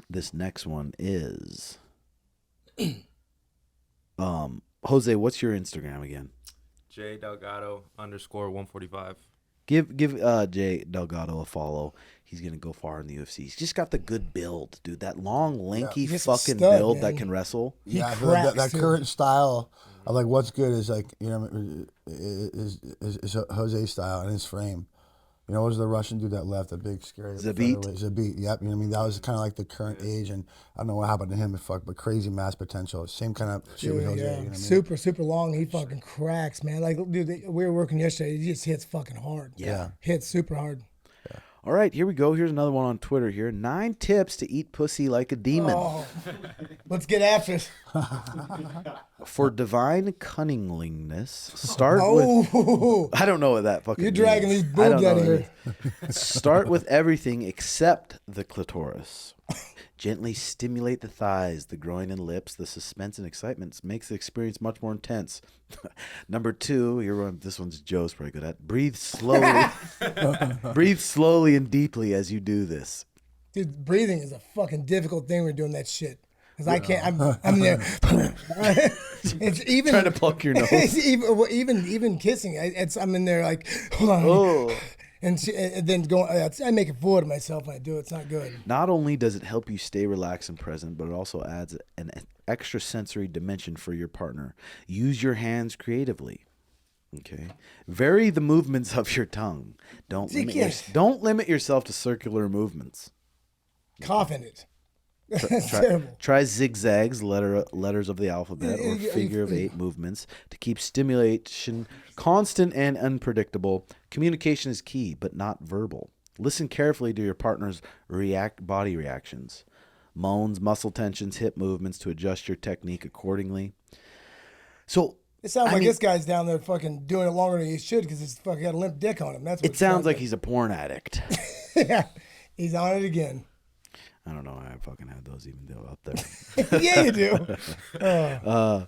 [SPEAKER 1] This next one is Jose, what's your Instagram again?
[SPEAKER 2] J Delgado _145.
[SPEAKER 1] Give Jay Delgado a follow. He's gonna go far in the UFC. He's just got the good build, dude. That long, lanky
[SPEAKER 3] He's a
[SPEAKER 1] fucking
[SPEAKER 3] stud,
[SPEAKER 1] build
[SPEAKER 3] man.
[SPEAKER 1] that can wrestle.
[SPEAKER 4] Yeah,
[SPEAKER 3] cracks,
[SPEAKER 4] that
[SPEAKER 3] too.
[SPEAKER 4] current style of like what's good is like, you know, is Jose's style and his frame. You know, what was the Russian dude that left, the big scary
[SPEAKER 1] Zabit?
[SPEAKER 4] Zabit, yep. You know what I mean? That was kind of like the current age, and I don't know what happened to him, but crazy mass potential. Same kind of shit with
[SPEAKER 3] Dude,
[SPEAKER 4] Jose.
[SPEAKER 3] yeah.
[SPEAKER 4] You know what I mean?
[SPEAKER 3] Super, super long. He fucking cracks, man. Like, dude, we were working yesterday. He just hits fucking hard.
[SPEAKER 1] Yeah.
[SPEAKER 3] Hits super hard.
[SPEAKER 1] All right, here we go. Here's another one on Twitter here. 9 tips to eat pussy like a demon.
[SPEAKER 3] Oh, let's get after it.
[SPEAKER 1] For divine cunningliness, start with...
[SPEAKER 3] Oh,
[SPEAKER 1] I don't know what that fucking
[SPEAKER 3] you're dragging
[SPEAKER 1] means.
[SPEAKER 3] these
[SPEAKER 1] I don't
[SPEAKER 3] boobs
[SPEAKER 1] know
[SPEAKER 3] out of
[SPEAKER 1] what
[SPEAKER 3] here.
[SPEAKER 1] it means. Start with everything except the clitoris. Gently stimulate the thighs, the groin, and lips. The suspense and excitement makes the experience much more intense. Number 2, this one's Joe's probably good at. Breathe slowly. Breathe slowly and deeply as you do this.
[SPEAKER 3] Dude, breathing is a fucking difficult thing when you're doing that shit. Because I can't, I'm there. It's even
[SPEAKER 1] Trying to pluck your nose.
[SPEAKER 3] It's even kissing. I'm in there like, hold on.
[SPEAKER 1] Oh.
[SPEAKER 3] And then I make a fool of myself when I do it. It's not good.
[SPEAKER 1] Not only does it help you stay relaxed and present, but it also adds an extra sensory dimension for your partner. Use your hands creatively. Okay. Vary the movements of your tongue. Don't limit yourself to circular movements.
[SPEAKER 3] Cough in it. That's terrible.
[SPEAKER 1] Try zigzags, letters of the alphabet, or figure of 8 movements to keep stimulation constant and unpredictable. Communication is key, but not verbal. Listen carefully to your partner's body reactions, moans, muscle tensions, hip movements to adjust your technique accordingly. So
[SPEAKER 3] It sounds like this guy's down there fucking doing it longer than he should because he's fucking got a limp dick on him. That's what
[SPEAKER 1] it sounds like he's a porn addict.
[SPEAKER 3] Yeah, he's on it again.
[SPEAKER 1] I don't know why I fucking had those even though up there.
[SPEAKER 3] Yeah, you do.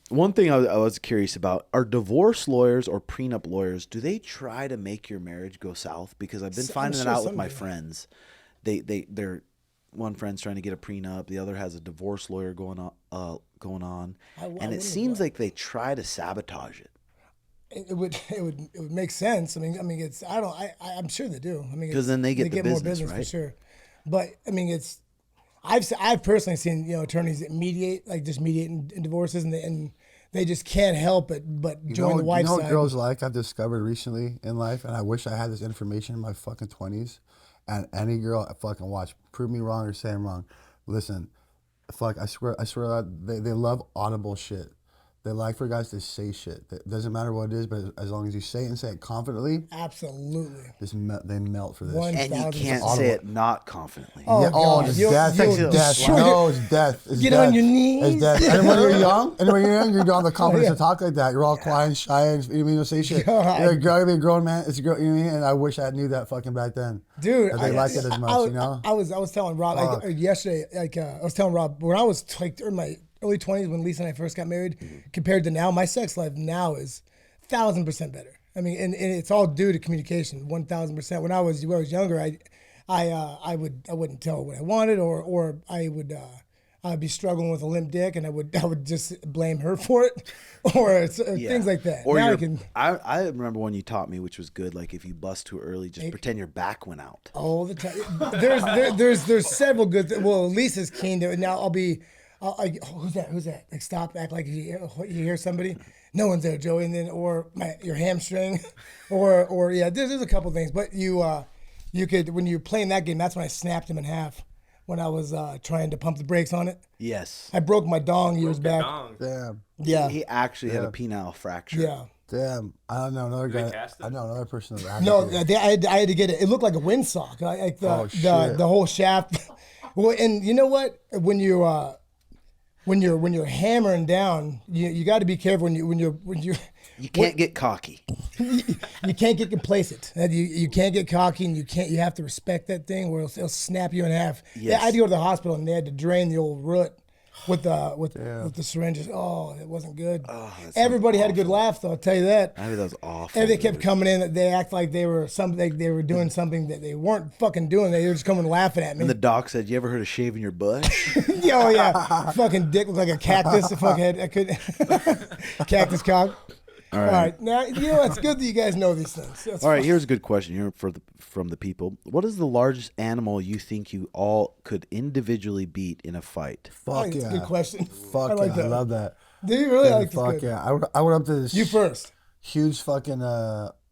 [SPEAKER 1] One thing I was curious about, are divorce lawyers or prenup lawyers, do they try to make your marriage go south? Because I've been finding it out with my friends. They're one friend's trying to get a prenup, the other has a divorce lawyer going on. And it seems like they try to sabotage it.
[SPEAKER 3] It would make sense. I mean, it's I'm sure they do. I mean,
[SPEAKER 1] 'Cause then they get the
[SPEAKER 3] more
[SPEAKER 1] business,
[SPEAKER 3] business
[SPEAKER 1] right?
[SPEAKER 3] for sure. But I mean, I've personally seen attorneys that mediate in divorces, and they just can't help it but join the wife's
[SPEAKER 4] You know what
[SPEAKER 3] side.
[SPEAKER 4] girls like I've discovered recently in life, and I wish I had this information in my fucking 20s. And any girl I fucking watch, prove me wrong or say I'm wrong. Listen, I swear they love audible shit. They like for guys to say shit. It doesn't matter what it is, but as long as you say it and say it confidently,
[SPEAKER 3] Absolutely.
[SPEAKER 4] they melt for this.
[SPEAKER 1] And you
[SPEAKER 3] 1000%.
[SPEAKER 1] can't say it not confidently.
[SPEAKER 3] Oh,
[SPEAKER 4] Yeah,
[SPEAKER 3] God.
[SPEAKER 4] it's
[SPEAKER 3] You'll-
[SPEAKER 4] death.
[SPEAKER 3] you'll
[SPEAKER 4] It's death.
[SPEAKER 3] destroy
[SPEAKER 4] No,
[SPEAKER 3] it.
[SPEAKER 4] it's death. It's
[SPEAKER 3] Get
[SPEAKER 4] death.
[SPEAKER 3] on your knees.
[SPEAKER 4] It's death. And when you're young, you don't have the confidence to talk like that. You're all quiet and shy, and you don't say shit.
[SPEAKER 3] God.
[SPEAKER 4] You're gotta be a grown man. It's a girl, you know what I mean? And I wish I knew that fucking back then.
[SPEAKER 3] Dude,
[SPEAKER 4] That they like it as much, you know?
[SPEAKER 3] I was telling Rob like, yesterday, I was telling Rob when I was like in my early 20s when Lisa and I first got married, compared to now, my sex life now is 1,000% better. I mean, and it's all due to communication, 1,000%. When I was younger, I wouldn't tell what I wanted, or I'd be struggling with a limp dick, and I would just blame her for it, or things like that.
[SPEAKER 1] Or
[SPEAKER 3] now
[SPEAKER 1] I remember when you taught me, which was good. Like if you bust too early, just pretend your back went out.
[SPEAKER 3] all the time. There's several good. Well, Lisa's keen to. Now who's that? Like stop, act like you hear somebody. No one's there, Joey. And then your hamstring, or yeah. There's a couple things, but you could when you're playing that game. That's when I snapped him in half when I was trying to pump the brakes on it.
[SPEAKER 1] Yes.
[SPEAKER 3] I broke my dong years back.
[SPEAKER 4] Damn.
[SPEAKER 3] Yeah.
[SPEAKER 1] He actually had a penile fracture.
[SPEAKER 3] Yeah.
[SPEAKER 4] Damn. I don't know another guy.
[SPEAKER 2] cast it?
[SPEAKER 4] I know another person that had
[SPEAKER 3] No,
[SPEAKER 4] it.
[SPEAKER 3] I had to get it. It looked like a windsock, like
[SPEAKER 4] shit.
[SPEAKER 3] the whole shaft. Well, and you know what? When you're hammering down, you got to be careful when you
[SPEAKER 1] You can't get cocky.
[SPEAKER 3] you can't get complacent. You can't get cocky, and you have to respect that thing, or it'll snap you in half.
[SPEAKER 1] Yes.
[SPEAKER 3] Yeah, I had to go to the hospital, and they had to drain the old root with the syringes. Oh, it wasn't good. Everybody had a good laugh, though. I'll tell you that.
[SPEAKER 1] I mean, that was awful.
[SPEAKER 3] And they kept coming in. They act like they were doing something that they weren't fucking doing. They were just coming laughing at me.
[SPEAKER 1] And the doc said, "You ever heard of shaving your butt?"
[SPEAKER 3] Oh yeah, fucking dick looked like a cactus. I could cactus cock. All right. Now it's good that you guys know these things. That's
[SPEAKER 1] All right,
[SPEAKER 3] fine.
[SPEAKER 1] here's a good question here from the people. What is the largest animal you think you all could individually beat in a fight?
[SPEAKER 3] Oh,
[SPEAKER 4] Fuck
[SPEAKER 3] that's
[SPEAKER 4] yeah.
[SPEAKER 3] a good question.
[SPEAKER 4] Fuck
[SPEAKER 3] I like
[SPEAKER 4] yeah.
[SPEAKER 3] that.
[SPEAKER 4] I love that.
[SPEAKER 3] Do you really like this?
[SPEAKER 4] Fuck
[SPEAKER 3] Good?
[SPEAKER 4] yeah. I went up to this.
[SPEAKER 3] You first.
[SPEAKER 4] Huge fucking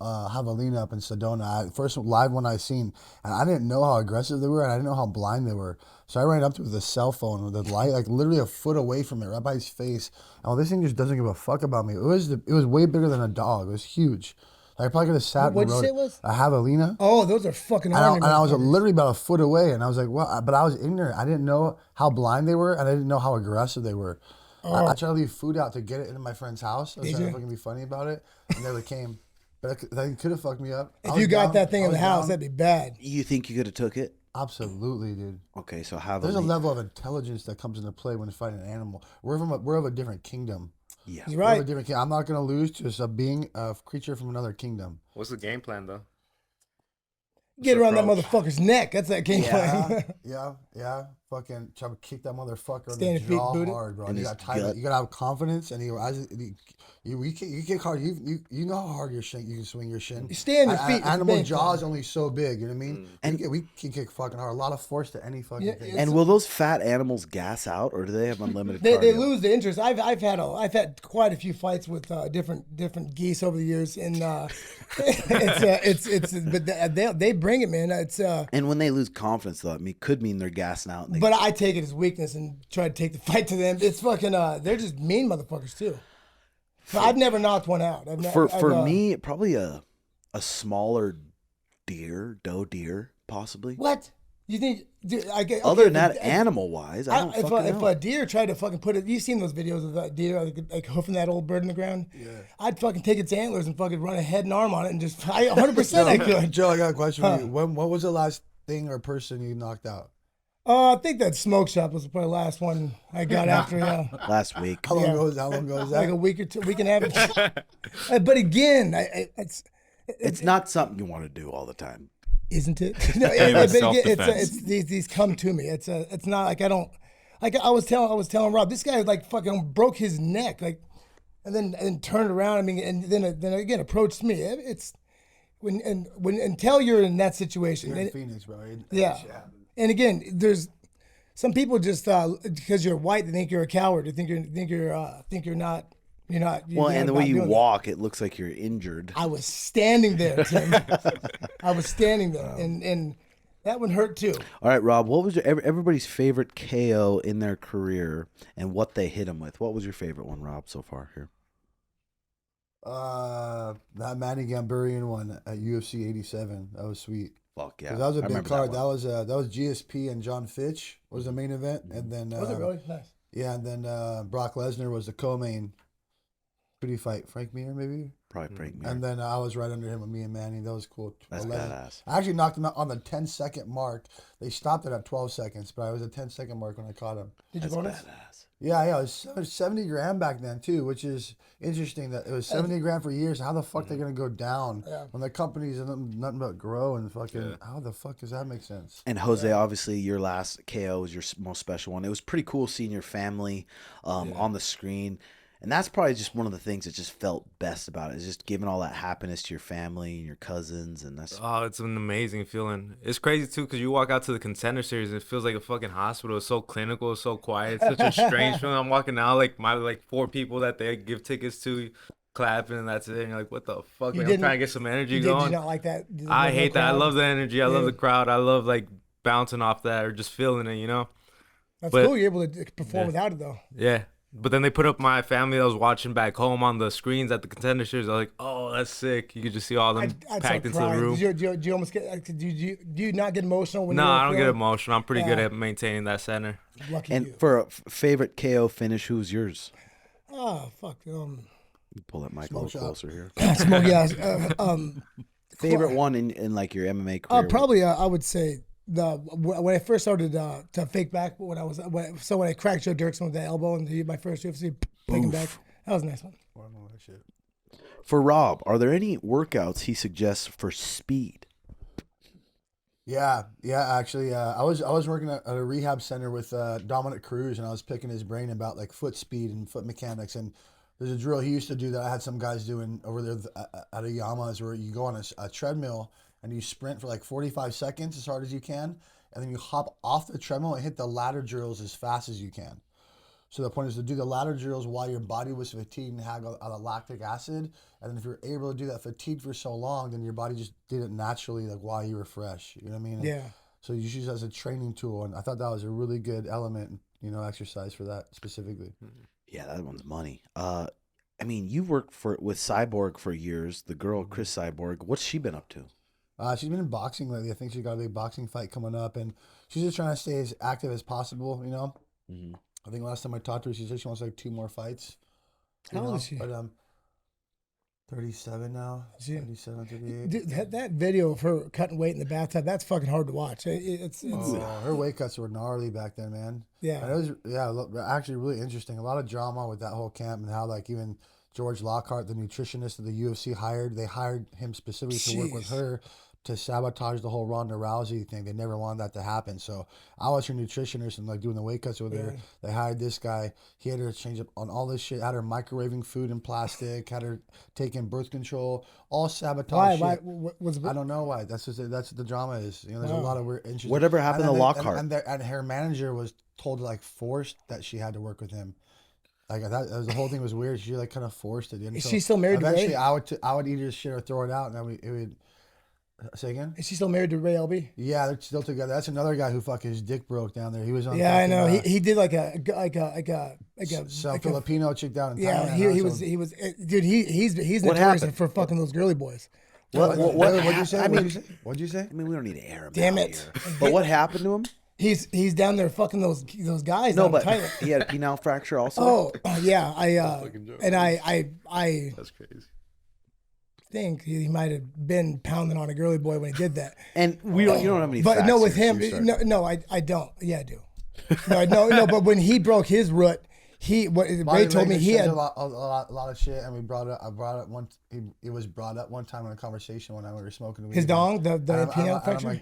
[SPEAKER 4] javelina up in Sedona. First live one I seen, and I didn't know how aggressive they were, and I didn't know how blind they were. So I ran up to it with a cell phone with the light, like literally a foot away from it, right by his face. And this thing just doesn't give a fuck about me. It was way bigger than a dog. It was huge. Like, I probably could have sat.
[SPEAKER 3] What'd
[SPEAKER 4] and
[SPEAKER 3] you
[SPEAKER 4] rode
[SPEAKER 3] say it was?
[SPEAKER 4] a javelina.
[SPEAKER 3] Oh, those are fucking
[SPEAKER 4] And
[SPEAKER 3] army
[SPEAKER 4] I was
[SPEAKER 3] motherfuckers.
[SPEAKER 4] literally about a foot away, and I was like, "What?" But I was ignorant. I didn't know how blind they were, and I didn't know how aggressive they were. I tried to leave food out to get it into my friend's house. I was
[SPEAKER 3] Did
[SPEAKER 4] trying
[SPEAKER 3] you?
[SPEAKER 4] to fucking be funny about it, and never came. But that could have fucked me up. I
[SPEAKER 3] If
[SPEAKER 4] was
[SPEAKER 3] you got
[SPEAKER 4] down.
[SPEAKER 3] that thing
[SPEAKER 4] I
[SPEAKER 3] in the
[SPEAKER 4] was
[SPEAKER 3] house,
[SPEAKER 4] down.
[SPEAKER 3] that'd be bad.
[SPEAKER 1] You think you could have took it?
[SPEAKER 4] Absolutely, dude.
[SPEAKER 1] Okay, so how
[SPEAKER 4] There's a level of intelligence that comes into play when fighting an animal. We're of a different kingdom.
[SPEAKER 1] Yeah.
[SPEAKER 3] You're
[SPEAKER 4] We're of
[SPEAKER 3] right.
[SPEAKER 4] a different kingdom. I'm not gonna lose to a creature from another kingdom.
[SPEAKER 2] What's the game plan though?
[SPEAKER 3] Get around that
[SPEAKER 2] approach?
[SPEAKER 3] motherfucker's neck. That's that game plan.
[SPEAKER 4] Yeah. Fucking try to kick that motherfucker in
[SPEAKER 3] Stand
[SPEAKER 4] the
[SPEAKER 3] your feet
[SPEAKER 4] jaw
[SPEAKER 3] booted.
[SPEAKER 4] hard, bro.
[SPEAKER 1] In
[SPEAKER 4] You
[SPEAKER 1] his
[SPEAKER 4] got tight.
[SPEAKER 1] gut.
[SPEAKER 4] You gotta have confidence, and you kick hard. You know how hard your shin. You can swing your shin.
[SPEAKER 3] You stay on your feet. It's a
[SPEAKER 4] Animal
[SPEAKER 3] big
[SPEAKER 4] jaw
[SPEAKER 3] thing.
[SPEAKER 4] is only so big. You know what I mean? And we can kick fucking hard. A lot of force to any fucking thing.
[SPEAKER 1] And will those fat animals gas out, or do they have unlimited
[SPEAKER 3] They
[SPEAKER 1] cardio?
[SPEAKER 3] lose the interest. I've had quite a few fights with different geese over the years, and but they bring it, man.
[SPEAKER 1] And when they lose confidence, though, could mean they're gassing out. And
[SPEAKER 3] But I take it as weakness and try to take the fight to them. It's fucking they're just mean motherfuckers too. So I've never knocked one out.
[SPEAKER 1] for me, probably a smaller doe deer, possibly.
[SPEAKER 3] what you think? Dude,
[SPEAKER 1] Other than that, animal wise, I don't
[SPEAKER 3] if
[SPEAKER 1] fucking
[SPEAKER 3] if
[SPEAKER 1] know.
[SPEAKER 3] a deer tried to fucking put it, you've seen those videos of that deer like hoofing that old bird in the ground. Yeah, I'd fucking take its antlers and fucking run a head and arm on it and just 100% I could.
[SPEAKER 4] Joe, I got a question for you. What was the last thing or person you knocked out?
[SPEAKER 3] I think that smoke shop was probably the last one I got after.
[SPEAKER 1] Last week.
[SPEAKER 4] How long ago is that?
[SPEAKER 3] Like a week or two, week and a half. But again,
[SPEAKER 1] It's not something you want to do all the time.
[SPEAKER 3] isn't it? No,
[SPEAKER 2] It
[SPEAKER 3] but
[SPEAKER 2] was
[SPEAKER 3] again,
[SPEAKER 2] self-defense.
[SPEAKER 3] it's these come to me. It's not like I don't like I was telling Rob, this guy like fucking broke his neck like, and then turned around. I mean, and then again approached me. It's until you're in that situation.
[SPEAKER 4] You're in
[SPEAKER 3] and-
[SPEAKER 4] Phoenix, bro.
[SPEAKER 3] yeah. And again, there's some people just because you're white, they think you're a coward. They think you're not.
[SPEAKER 1] Well, and the way
[SPEAKER 3] not
[SPEAKER 1] you
[SPEAKER 3] doing that.
[SPEAKER 1] walk, it looks like you're injured.
[SPEAKER 3] I was standing there, Tim. I was standing there, and That one hurt too.
[SPEAKER 1] All right, Rob, what was everybody's favorite KO in their career and what they hit him with? What was your favorite one, Rob, so far here?
[SPEAKER 4] That Manny Gambarian one at UFC 87. That was sweet.
[SPEAKER 1] Fuck yeah.
[SPEAKER 4] 'Cause that was a
[SPEAKER 1] I
[SPEAKER 4] big
[SPEAKER 1] remember
[SPEAKER 4] card.
[SPEAKER 1] that
[SPEAKER 4] That was GSP and John Fitch was the main event, and then
[SPEAKER 3] Was it really nice?
[SPEAKER 4] yeah, and then Brock Lesnar was the co-main. Pretty fight, Frank Mir maybe.
[SPEAKER 1] Probably Frank Mir.
[SPEAKER 4] And then I was right under him with me and Manny. That was cool.
[SPEAKER 1] That's
[SPEAKER 4] 11.
[SPEAKER 1] badass.
[SPEAKER 4] I actually knocked him out on the 10-second mark. They stopped it at 12 seconds, but I was a 10-second mark when I caught him.
[SPEAKER 3] Did you
[SPEAKER 1] That's
[SPEAKER 3] bonus?
[SPEAKER 1] badass.
[SPEAKER 4] Yeah, it was 70 grand back then too, which is interesting that it was 70 grand for years. How the fuck they gonna go down when the company's nothing but grow and fucking? How the fuck does that make sense?
[SPEAKER 1] And Jose, obviously, your last KO was your most special one. It was pretty cool seeing your family on the screen. And that's probably just one of the things that just felt best about it, is just giving all that happiness to your family and your cousins. And that's
[SPEAKER 2] It's an amazing feeling. It's crazy, too, because you walk out to the Contender Series and it feels like a fucking hospital. It's so clinical. It's so quiet. It's such a strange feeling. I'm walking out, like, my 4 people that they give tickets to, clapping, and that's it. And you're like, what the fuck? Like, I'm trying to get some energy
[SPEAKER 3] Did
[SPEAKER 2] going.
[SPEAKER 3] you not like that?
[SPEAKER 2] I hate that. I love the energy. I love
[SPEAKER 3] Yeah.
[SPEAKER 2] the crowd. I love, like, bouncing off that or just feeling it, you know?
[SPEAKER 3] That's
[SPEAKER 2] But-
[SPEAKER 3] cool. You're able to perform without it though.
[SPEAKER 2] Yeah. But then they put up my family that was watching back home on the screens at the Contender Series. They're like, oh, that's sick. You could just see all them
[SPEAKER 3] I'd
[SPEAKER 2] packed
[SPEAKER 3] start
[SPEAKER 2] into the
[SPEAKER 3] crying.
[SPEAKER 2] room.
[SPEAKER 3] Do you almost get? Do you not get emotional when?
[SPEAKER 2] No,
[SPEAKER 3] you're
[SPEAKER 2] I don't get
[SPEAKER 3] filming?
[SPEAKER 2] emotional. I'm pretty good
[SPEAKER 3] Yeah.
[SPEAKER 2] at maintaining that center.
[SPEAKER 3] Lucky
[SPEAKER 1] and
[SPEAKER 3] you.
[SPEAKER 1] for a favorite KO finish, who's yours?
[SPEAKER 3] Oh fuck.
[SPEAKER 1] Pull that mic a little closer here.
[SPEAKER 3] Smoke, yeah.
[SPEAKER 1] Favorite one in like your MMA career?
[SPEAKER 3] Probably I would say when I first started to fake back when I cracked Joe Dirksen with the elbow and my first UFC faking back. That was a nice one.
[SPEAKER 1] For Rob, are there any workouts he suggests for speed?
[SPEAKER 4] Yeah. Actually, I was working at a rehab center with Dominick Cruz, and I was picking his brain about like foot speed and foot mechanics. And there's a drill he used to do that I had some guys doing over there at a Yama's, where you go on a treadmill and you sprint for like 45 seconds as hard as you can, and then you hop off the treadmill and hit the ladder drills as fast as you can. So the point is to do the ladder drills while your body was fatigued and had a lactic acid. And then if you're able to do that fatigue for so long, then your body just did it naturally, like while you were fresh. You know what I mean?
[SPEAKER 3] Yeah.
[SPEAKER 4] So you use it as a training tool, and I thought that was a really good element, exercise for that specifically.
[SPEAKER 1] Yeah, that one's money. I mean, you worked with Cyborg for years. The girl, Chris Cyborg. What's she been up to?
[SPEAKER 4] She's been in boxing lately. I think she's got a big boxing fight coming up, and she's just trying to stay as active as possible.
[SPEAKER 1] Mm-hmm.
[SPEAKER 4] I think last time I talked to her, she said she wants like 2 more fights.
[SPEAKER 3] How old is she?
[SPEAKER 4] But 37 now. 37, 38.
[SPEAKER 3] Dude, that video of her cutting weight in the bathtub, that's fucking hard to watch. It's
[SPEAKER 4] Her weight cuts were gnarly back then, man.
[SPEAKER 3] yeah.
[SPEAKER 4] And it was actually really interesting. A lot of drama with that whole camp, and how like even George Lockhart, the nutritionist that the UFC hired, they hired him specifically to work with
[SPEAKER 3] Jeez.
[SPEAKER 4] her to sabotage the whole Ronda Rousey thing. They never wanted that to happen. So I was her nutritionist and like doing the weight cuts with her. They hired this guy. He had her change up on all this shit. Had her microwaving food in plastic. Had her taking birth control. All sabotage.
[SPEAKER 3] Why?
[SPEAKER 4] Shit.
[SPEAKER 3] Was
[SPEAKER 4] I don't know why. That's what the drama is. There's a lot of weird interesting.
[SPEAKER 1] Whatever happened to Lockhart?
[SPEAKER 4] And her manager was told to like forced that she had to work with him. Like the whole thing was weird. She like kind of forced it.
[SPEAKER 3] Is she still married to Ray?
[SPEAKER 4] Eventually, I would eat her shit or throw it out, and then it would. Say again?
[SPEAKER 3] Is she still married to Ray LB?
[SPEAKER 4] Yeah, they're still together. That's another guy who fucking his dick broke down there. He was on.
[SPEAKER 3] Yeah, I know.
[SPEAKER 4] fucking,
[SPEAKER 3] He did like a
[SPEAKER 4] some Filipino chick down in
[SPEAKER 3] yeah.
[SPEAKER 4] Thailand.
[SPEAKER 3] He was dude. He's
[SPEAKER 1] What
[SPEAKER 3] notorious
[SPEAKER 1] happened?
[SPEAKER 3] for fucking those girly boys.
[SPEAKER 4] What'd you say?
[SPEAKER 1] I mean-
[SPEAKER 4] What'd you say?
[SPEAKER 1] I mean, we don't need to air him.
[SPEAKER 3] Damn
[SPEAKER 1] out
[SPEAKER 3] it.
[SPEAKER 1] here. But what happened to him?
[SPEAKER 3] He's down there fucking those guys.
[SPEAKER 1] No,
[SPEAKER 3] down in
[SPEAKER 1] but
[SPEAKER 3] Thailand.
[SPEAKER 1] he had a penile fracture also.
[SPEAKER 3] Oh yeah, I
[SPEAKER 2] That's crazy.
[SPEAKER 3] think he might have been pounding on a girly boy when he did that.
[SPEAKER 1] And you don't have any.
[SPEAKER 3] But
[SPEAKER 1] facts
[SPEAKER 3] no, with
[SPEAKER 1] here,
[SPEAKER 3] him,
[SPEAKER 1] so you're starting-
[SPEAKER 3] no, I don't. Yeah, I do. No. But when he broke his root, Ray told me he had
[SPEAKER 4] a lot of shit, and I brought up one. It was brought up one time in a conversation when we were smoking weed.
[SPEAKER 3] his dong, the
[SPEAKER 4] And
[SPEAKER 3] penile fracture.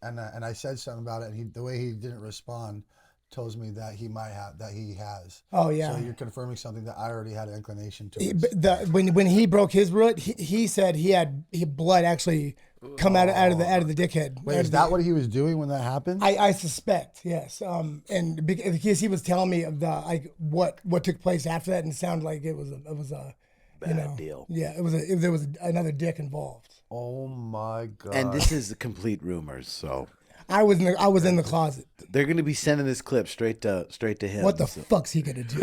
[SPEAKER 4] and I said something about it, and the way he didn't respond tells me that he has.
[SPEAKER 3] Oh yeah.
[SPEAKER 4] So you're confirming something that I already had an inclination to.
[SPEAKER 3] When he broke his root, he said he had blood actually come out of the dickhead.
[SPEAKER 4] Wait, is that what he was doing when that happened?
[SPEAKER 3] I suspect, yes. And because he was telling me of the what took place after that, and it sounded like it was a
[SPEAKER 1] Bad deal.
[SPEAKER 3] Yeah, there was another dick involved.
[SPEAKER 4] Oh my god!
[SPEAKER 1] And this is the complete rumors. So
[SPEAKER 3] I was in the closet.
[SPEAKER 1] They're gonna be sending this clip straight to him.
[SPEAKER 3] What the fuck's he gonna do?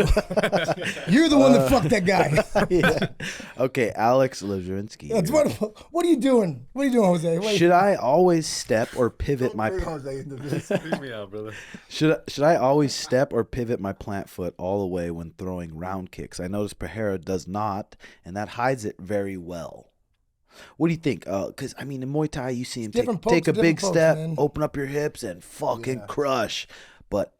[SPEAKER 3] You're the one that fucked that guy.
[SPEAKER 1] Yeah. Okay, Alex Lezerinsky.
[SPEAKER 3] That's what are you doing? What are you doing, Jose? Wait.
[SPEAKER 1] Should I always step or pivot my?
[SPEAKER 2] Leave me out, brother.
[SPEAKER 1] Should I always step or pivot my plant foot all the way when throwing round kicks? I notice Pereira does not, and that hides it very well. What do you think? Because I mean, in Muay Thai, you see him take a big step,
[SPEAKER 3] man.
[SPEAKER 1] open up your hips, and fucking crush. But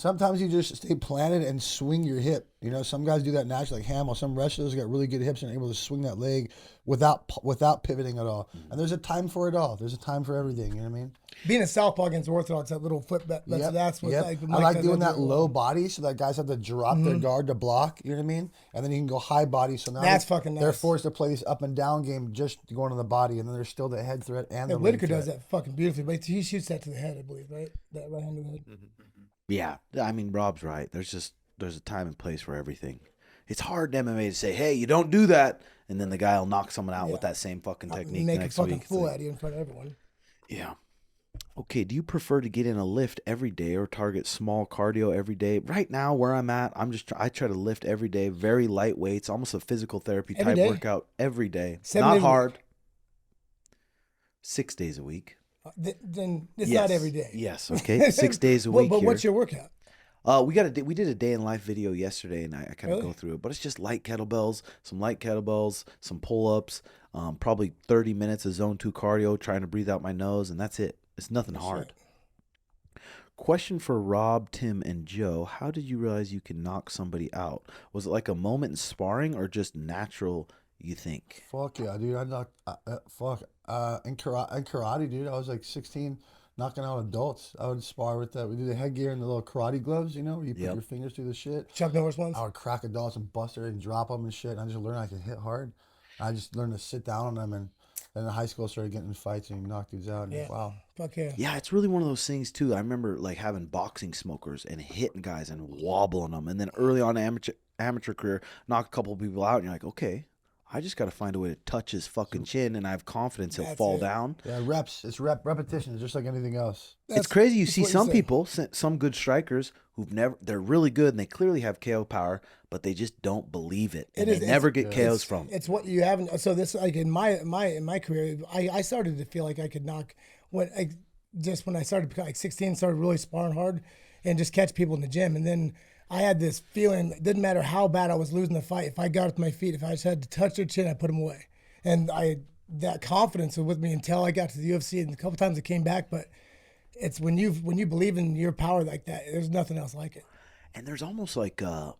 [SPEAKER 4] Sometimes you just stay planted and swing your hip. You know, some guys do that naturally, like Hamill. Some wrestlers got really good hips and are able to swing that leg without pivoting at all. And there's a time for it all. There's a time for everything. You know what I mean?
[SPEAKER 3] Being a southpaw against Orthodox, that little foot, that's what like.
[SPEAKER 4] I like doing that low body so that guys have to drop their guard to block. You know what I mean? And then you can go high body. So now
[SPEAKER 3] That's fucking nice.
[SPEAKER 4] they're forced to play this up and down game just going on the body, and then there's still the head threat and the leg
[SPEAKER 3] Whitaker does
[SPEAKER 4] threat.
[SPEAKER 3] that fucking beautifully, but he shoots that to the head, I believe, right? That right hand of the head.
[SPEAKER 1] yeah, I mean, Rob's right. There's a time and place for everything. It's hard in MMA to say, hey, you don't do that, and then the guy will knock someone out with that same fucking technique
[SPEAKER 3] Make a
[SPEAKER 1] next
[SPEAKER 3] fucking
[SPEAKER 1] week.
[SPEAKER 3] fool out of you in front of everyone.
[SPEAKER 1] Yeah. Okay, do you prefer to get in a lift every day or target small cardio every day? Right now, where I'm at, I try to lift every day, very light weights, almost a physical therapy
[SPEAKER 3] Every
[SPEAKER 1] type
[SPEAKER 3] day?
[SPEAKER 1] workout every day.
[SPEAKER 3] 7
[SPEAKER 1] Not
[SPEAKER 3] days a
[SPEAKER 1] hard. 6 days a week.
[SPEAKER 3] Then it's
[SPEAKER 1] Yes.
[SPEAKER 3] not every day.
[SPEAKER 1] Yes, okay. 6 days a week.
[SPEAKER 3] But
[SPEAKER 1] here.
[SPEAKER 3] what's your workout?
[SPEAKER 1] We did a day in life video yesterday, and I kind of go through it. But it's just light kettlebells, some pull-ups, probably 30 minutes of zone 2 cardio, trying to breathe out my nose, and that's it. It's nothing hard. Question for Rob, Tim, and Joe. How did you realize you can knock somebody out? Was it like a moment in sparring or just natural, you think?
[SPEAKER 4] Fuck yeah, dude. I knocked, in karate, dude, I was like 16, knocking out adults. I would spar with that. We do the headgear and the little karate gloves, you know, where you put your fingers through the shit.
[SPEAKER 3] Chuck Norris ones?
[SPEAKER 4] I would crack adults and bust her and drop them and shit. And I just learned I could hit hard. I just learned to sit down on them, and then in high school started getting in fights and knock dudes out. And
[SPEAKER 3] Yeah.
[SPEAKER 4] wow.
[SPEAKER 3] Fuck yeah.
[SPEAKER 1] Yeah, it's really one of those things too. I remember like having boxing smokers and hitting guys and wobbling them, and then early on in amateur career, knock a couple of people out, and you're like, okay, I just got to find a way to touch his fucking chin, and I have confidence he'll fall down.
[SPEAKER 4] Yeah, reps. It's repetition. It's just like anything else.
[SPEAKER 1] It's crazy. You see
[SPEAKER 3] what you
[SPEAKER 1] some
[SPEAKER 3] say.
[SPEAKER 1] people, some good strikers they're really good and they clearly have KO power, but they just don't believe it, and they never get KOs from.
[SPEAKER 3] It's what you haven't. So this, like in my career, I started to feel like I could knock when I started like 16, started really sparring hard, and just catch people in the gym, and then I had this feeling. It didn't matter how bad I was losing the fight. If I got up to my feet, if I just had to touch their chin, I put them away, and that confidence was with me until I got to the UFC, and a couple times it came back, but. It's when you believe in your power like that, there's nothing else like it.
[SPEAKER 1] And there's almost like a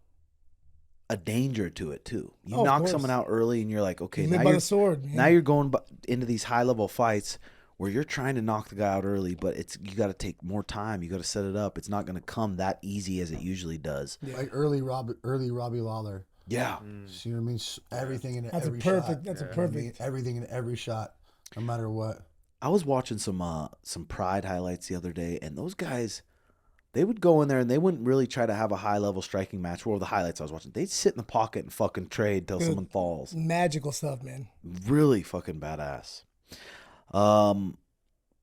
[SPEAKER 1] danger to it too. You
[SPEAKER 3] of
[SPEAKER 1] knock
[SPEAKER 3] course.
[SPEAKER 1] someone out early, and you're like, okay,
[SPEAKER 3] You
[SPEAKER 1] now
[SPEAKER 3] live by
[SPEAKER 1] you're
[SPEAKER 3] the sword, man.
[SPEAKER 1] now you're going into these high level fights where you're trying to knock the guy out early, but you got to take more time. You got to set it up. It's not going to come that easy as it usually does.
[SPEAKER 4] Like early Robbie Lawler.
[SPEAKER 1] Yeah.
[SPEAKER 4] See what I mean? Everything in
[SPEAKER 3] That's
[SPEAKER 4] every
[SPEAKER 3] a perfect.
[SPEAKER 4] shot.
[SPEAKER 3] That's a
[SPEAKER 4] I mean,
[SPEAKER 3] perfect.
[SPEAKER 4] everything in every shot, no matter what.
[SPEAKER 1] I was watching some Pride highlights the other day, and those guys, they would go in there and they wouldn't really try to have a high level striking match. What were the highlights I was watching? They'd sit in the pocket and fucking trade till someone falls.
[SPEAKER 3] Magical stuff, man.
[SPEAKER 1] Really fucking badass.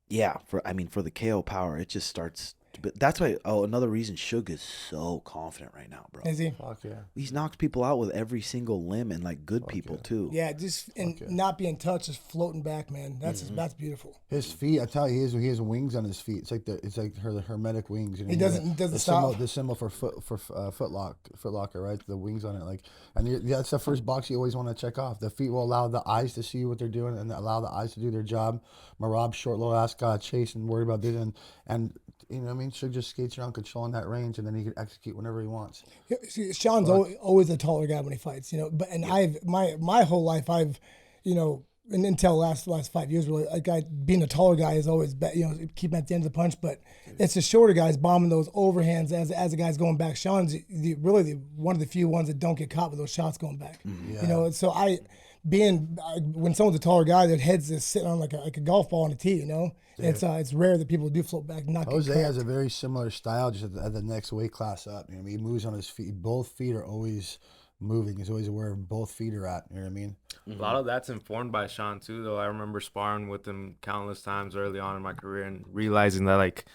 [SPEAKER 1] Yeah, for the KO power, it just starts. But that's why. Oh, another reason Suga is so confident right now, bro.
[SPEAKER 3] Is he?
[SPEAKER 4] Fuck yeah.
[SPEAKER 1] He's knocked people out with every single limb, and like good people too.
[SPEAKER 3] Yeah, just not being touched, just floating back, man. That's beautiful.
[SPEAKER 4] His feet, I tell you, he has wings on his feet. It's like her hermetic wings. You know,
[SPEAKER 3] He doesn't
[SPEAKER 4] the
[SPEAKER 3] stop.
[SPEAKER 4] Symbol, the symbol for Footlocker, right? The wings on it, like, and that's the first box you always want to check off. The feet will allow the eyes to see what they're doing and allow the eyes to do their job. Merab, short little ass guy, chasing, worried about this, and you know what I mean. Should just skates around controlling that range, and then he can execute whenever he wants.
[SPEAKER 3] See, Sean's always a taller guy when he fights, you know. But I've my whole life I've, you know, and until last 5 years really, being a taller guy is always keep him at the end of the punch. But it's the shorter guys bombing those overhands as the guy's going back. Sean's really one of the few ones that don't get caught with those shots going back.
[SPEAKER 4] Yeah.
[SPEAKER 3] You know, so when someone's a taller guy, their head's just sitting on like a golf ball on a tee, you know. Yeah. It's rare that people do float back. Not
[SPEAKER 4] Jose has a very similar style, just at the next weight class up. You know, he moves on his feet. Both feet are always moving. He's always where both feet are at. You know what I mean?
[SPEAKER 2] A lot of that's informed by Sean too, though. I remember sparring with him countless times early on in my career and realizing that like,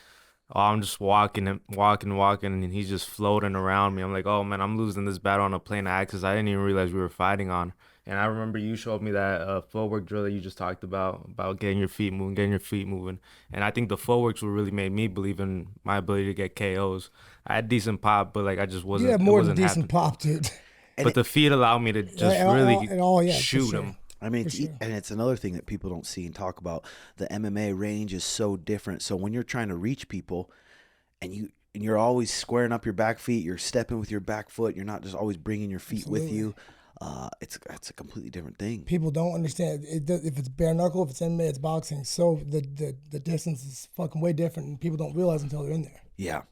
[SPEAKER 2] oh, I'm just walking, and he's just floating around me. I'm like, oh man, I'm losing this battle on a plane of axis I didn't even realize we were fighting on. And I remember you showed me that footwork drill that you just talked about getting your feet moving. And I think the footworks what really made me believe in my ability to get KOs. I had decent pop, but like I just wasn't.
[SPEAKER 3] You have more
[SPEAKER 2] it
[SPEAKER 3] than
[SPEAKER 2] wasn't
[SPEAKER 3] decent
[SPEAKER 2] happening.
[SPEAKER 3] pop, dude.
[SPEAKER 2] But the feet allowed me to just really shoot him.
[SPEAKER 1] I mean,
[SPEAKER 3] For sure.
[SPEAKER 1] and it's another thing that people don't see and talk about. The MMA range is so different. So when you're trying to reach people, and you're always squaring up your back feet, you're stepping with your back foot, you're not just always bringing your feet with you. It's a completely different thing.
[SPEAKER 3] People don't understand if it's bare knuckle, if it's MMA, it's boxing. So the distance is fucking way different, and people don't realize until they're in there.
[SPEAKER 1] Yeah.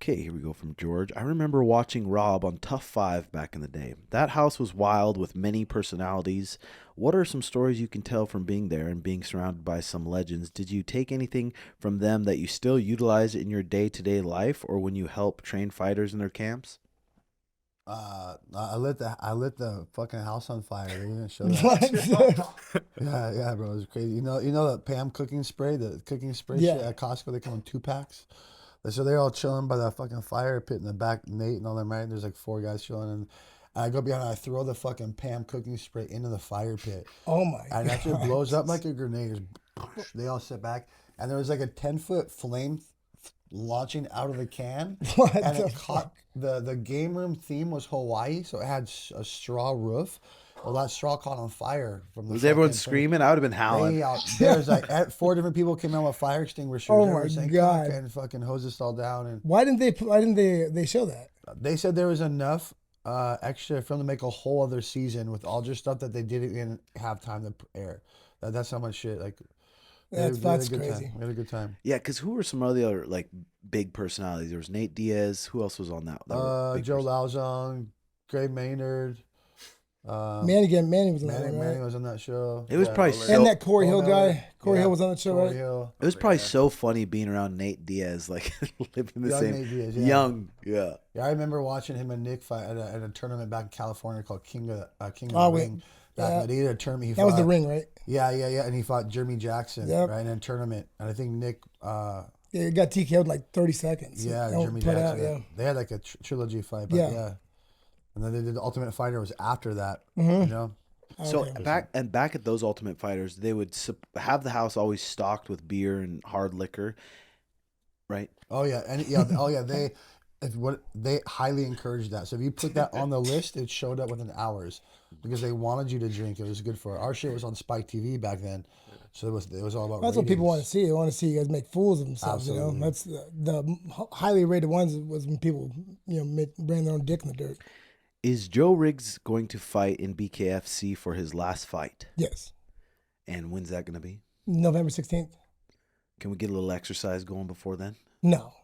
[SPEAKER 1] Okay, here we go from George. I remember watching Rob on Tough 5 back in the day. That house was wild with many personalities. What are some stories you can tell from being there and being surrounded by some legends? Did you take anything from them that you still utilize in your day-to-day life or when you help train fighters in their camps?
[SPEAKER 4] I lit the fucking house on fire. They didn't show that. yeah, bro, it was crazy. You know the Pam cooking spray, shit at Costco. They come in 2-packs. So they're all chilling by that fucking fire pit in the back. Nate and all them, right? There's like 4 guys chilling, and I go behind and I throw the fucking Pam cooking spray into the fire pit.
[SPEAKER 3] Oh my god!
[SPEAKER 4] And that shit blows up like a grenade. They all sit back, and there was like a 10-foot flame launching out of the can.
[SPEAKER 3] What
[SPEAKER 4] and
[SPEAKER 3] the
[SPEAKER 4] it caught the game room theme was Hawaii, so it had a straw roof. Well, that straw caught on fire from the.
[SPEAKER 1] Was everyone screaming? I would have been howling.
[SPEAKER 4] There's like 4 different people came out with fire extinguishers.
[SPEAKER 3] Oh my god!
[SPEAKER 4] And fucking hosed us all down. And
[SPEAKER 3] why didn't they show that?
[SPEAKER 4] They said there was enough extra film to make a whole other season with all just stuff that they didn't have time to air. That's how much shit like.
[SPEAKER 3] That's crazy.
[SPEAKER 4] We had a good time.
[SPEAKER 1] Yeah, because who were some other like big personalities? There was NATE DIAZ. Who else was on that?
[SPEAKER 4] Joe Lauzon, Gray Maynard.
[SPEAKER 3] Manny was on that one, right?
[SPEAKER 4] Manny was on that show.
[SPEAKER 1] It was probably
[SPEAKER 3] and that Corey Hill guy. Corey Hill was on that show, right?
[SPEAKER 4] Hill.
[SPEAKER 1] It was probably so funny being around NATE DIAZ, like living in the
[SPEAKER 4] Young
[SPEAKER 1] same
[SPEAKER 4] Nate Diaz, yeah.
[SPEAKER 1] young, yeah.
[SPEAKER 4] Yeah, I remember watching him and Nick fight at a tournament back in California called King of the Ring. They did a tournament.
[SPEAKER 3] That was the ring, right?
[SPEAKER 4] Yeah, and he fought Jeremy Jackson, right, in a tournament. And I think Nick.
[SPEAKER 3] It got TKO'd in like 30 seconds.
[SPEAKER 4] Yeah, Jeremy Jackson. They had like a trilogy fight, but yeah. And then they did the Ultimate Fighter was after that, you know.
[SPEAKER 1] So back at those Ultimate Fighters, they would have the house always stocked with beer and hard liquor, right?
[SPEAKER 4] Oh yeah, they highly encouraged that. So if you put that on the list, it showed up within hours because they wanted you to drink. It was good for it. Our shit was on Spike TV back then, so it was all about.
[SPEAKER 3] That's what people want to see. They want to see you guys make fools of themselves.
[SPEAKER 4] Absolutely.
[SPEAKER 3] You know, that's the highly rated ones was when people bring their own dick in the dirt.
[SPEAKER 1] Is Joe Riggs going to fight in BKFC for his last fight?
[SPEAKER 3] Yes.
[SPEAKER 1] And when's that going to be?
[SPEAKER 3] November 16th.
[SPEAKER 1] Can we get a little exercise going before then?
[SPEAKER 3] No.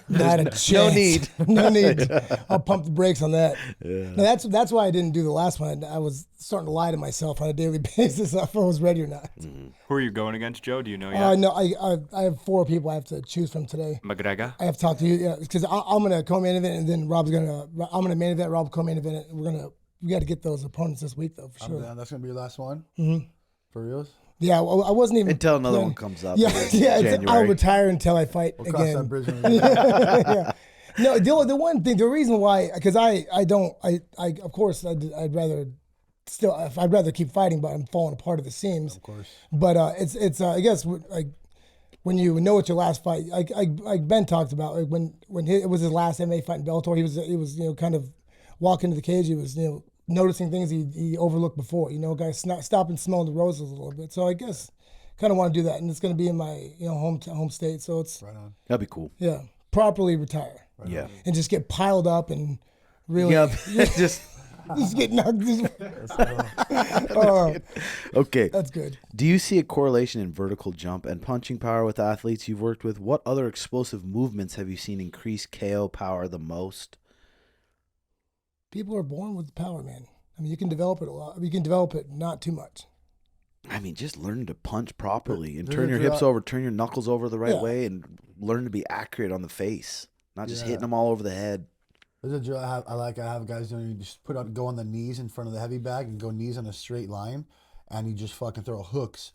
[SPEAKER 3] Not a chance. No need. I'll pump the brakes on that. Yeah. Now, that's why I didn't do the last one. I was starting to lie to myself on a daily basis if I was ready or not.
[SPEAKER 6] Mm-hmm. Who are you going against, Joe? Do you know yet?
[SPEAKER 3] No, I have 4 people I have to choose from today.
[SPEAKER 6] McGregor?
[SPEAKER 3] I have to talk to you, because I'm going to co-main event, and then I'm going to main event, Rob co-main event. We got to get those opponents this week, though, for sure.
[SPEAKER 4] That's going to be your last one?
[SPEAKER 3] Mm-hmm.
[SPEAKER 4] For reals?
[SPEAKER 3] Yeah, I wasn't even...
[SPEAKER 1] Until another one comes up.
[SPEAKER 3] Yeah, I'll retire until I fight again.
[SPEAKER 4] Cross that bridge when
[SPEAKER 3] yeah. No, the one thing, the reason why, because of course, I'd rather keep fighting, but I'm falling apart at the seams.
[SPEAKER 4] Of course.
[SPEAKER 3] But it's I guess like when you know it's your last fight, like Ben talked about, like when it was his last MMA fight in Bellator, he was kind of walking to the cage. He was noticing things he overlooked before. Guys stopping smelling the roses a little bit. So I guess kind of want to do that, and it's going to be in my home state. So it's
[SPEAKER 4] right on.
[SPEAKER 1] That'd be cool.
[SPEAKER 3] Yeah, properly retire.
[SPEAKER 4] Right
[SPEAKER 1] yeah,
[SPEAKER 4] on.
[SPEAKER 3] And just get piled up and really
[SPEAKER 1] just
[SPEAKER 3] get knocked.
[SPEAKER 1] Okay,
[SPEAKER 3] that's good.
[SPEAKER 1] Do you see a correlation in vertical jump and punching power with athletes you've worked with? What other explosive movements have you seen increase KO power the most?
[SPEAKER 3] People are born with the power, man. I mean, you can develop it a lot. You can develop it not too much.
[SPEAKER 1] I mean, just learn to punch properly and turn your hips over, turn your knuckles over the right way, and learn to be accurate on the face, not just hitting them all over the head.
[SPEAKER 4] There's a drill I have guys doing. You just go on the knees in front of the heavy bag and go knees on a straight line, and you just fucking throw hooks,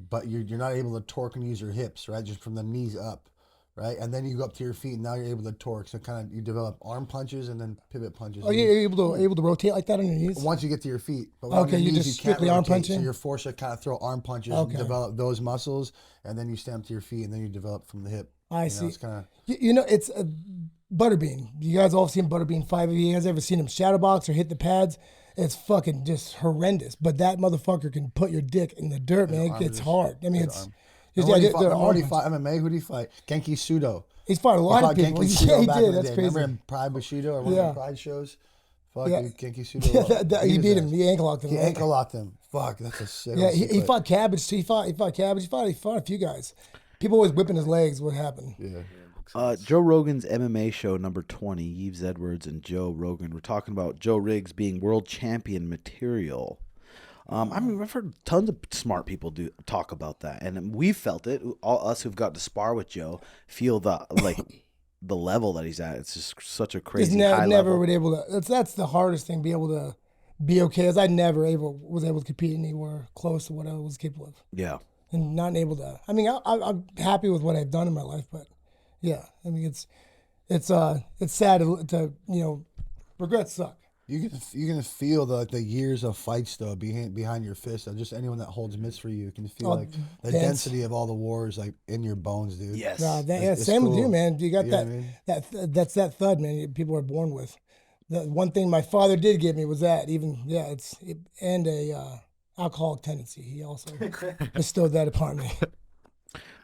[SPEAKER 4] but you're not able to torque and use your hips, right? Just from the knees up, right? And then you go up to your feet, and now you're able to torque. So kind of you develop arm punches and then pivot punches.
[SPEAKER 3] Oh, you're able to rotate like that on your knees?
[SPEAKER 4] Once you get to your feet. But
[SPEAKER 3] okay,
[SPEAKER 4] on your
[SPEAKER 3] you
[SPEAKER 4] knees,
[SPEAKER 3] just
[SPEAKER 4] you can't
[SPEAKER 3] strictly arm
[SPEAKER 4] rotate,
[SPEAKER 3] punching?
[SPEAKER 4] So you're forced to kind of throw arm punches and develop those muscles, and then you stamp to your feet, and then you develop from the hip.
[SPEAKER 3] I see.
[SPEAKER 4] It's kind of...
[SPEAKER 3] It's Butterbean. You guys all seen Butterbean 5? Have you guys ever seen him shadowbox or hit the pads? It's fucking just horrendous. But that motherfucker can put your dick in the dirt, man. It's hard. I mean, it's...
[SPEAKER 4] When he fought MMA, who did he fight? Genki Sudo.
[SPEAKER 3] He's fought a lot of people. Yeah, he did. That's crazy.
[SPEAKER 4] Remember in Pride Bushido or one of the Pride shows? Fuck, dude, Genki Sudo.
[SPEAKER 3] Yeah, he beat him. He ankle locked him.
[SPEAKER 4] He ankle locked him. Fuck, that's a sick.
[SPEAKER 3] Yeah, he fought Cabbage. He fought Cabbage. He fought a few guys. People always whipping his legs. What happened?
[SPEAKER 4] Yeah.
[SPEAKER 1] Joe Rogan's MMA show number 20, Yves Edwards and Joe Rogan. We're talking about Joe Riggs being world champion material. I mean, I've heard tons of smart people talk about that, and we've felt it. All us who've got to spar with Joe feel the level that he's at. It's just such a crazy high
[SPEAKER 3] never
[SPEAKER 1] level.
[SPEAKER 3] Been able to. That's the hardest thing. Be able to be okay. As I never was able to compete anywhere close to what I was capable of.
[SPEAKER 1] Yeah,
[SPEAKER 3] and not able to. I mean, I'm happy with what I've done in my life, but yeah, I mean, it's sad to regrets suck.
[SPEAKER 4] You're gonna feel the years of fights though behind your fist. So just anyone that holds mitts for you can feel like the density of all the wars like in your bones, dude.
[SPEAKER 1] Yes.
[SPEAKER 3] Same with you, man. You got
[SPEAKER 4] You know
[SPEAKER 3] that.
[SPEAKER 4] what I mean?
[SPEAKER 3] That's that thud, man. People are born with. The one thing my father did give me was that. And a alcoholic tendency. He also bestowed that upon me.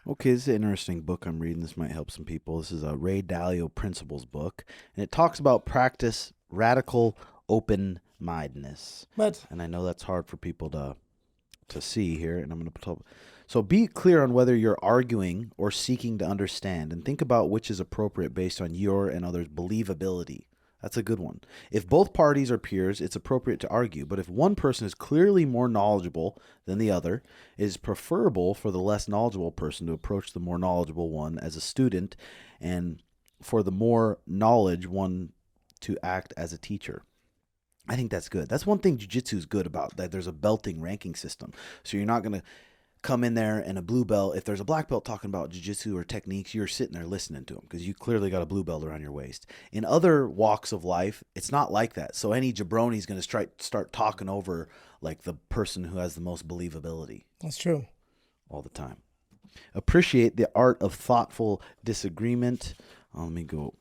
[SPEAKER 1] Okay, this is an interesting book I'm reading. This might help some people. This is a Ray Dalio Principles book, and it talks about practice radical open-mindedness. And I know that's hard for people to see here, and I'm going to put up. So be clear on whether you're arguing or seeking to understand, and think about which is appropriate based on your and others' believability. That's a good one. If both parties are peers, it's appropriate to argue. But if one person is clearly more knowledgeable than the other, it is preferable for the less knowledgeable person to approach the more knowledgeable one as a student, and for the more knowledge one to act as a teacher. I think that's good. That's one thing jiu-jitsu is good about, that there's a belting ranking system. So you're not going to come in there and a blue belt. If there's a black belt talking about jiu-jitsu or techniques, you're sitting there listening to them because you clearly got a blue belt around your waist. In other walks of life, it's not like that. So any jabroni is going to start talking over like the person who has the most believability.
[SPEAKER 3] That's true.
[SPEAKER 1] All the time. Appreciate the art of thoughtful disagreement. Let me go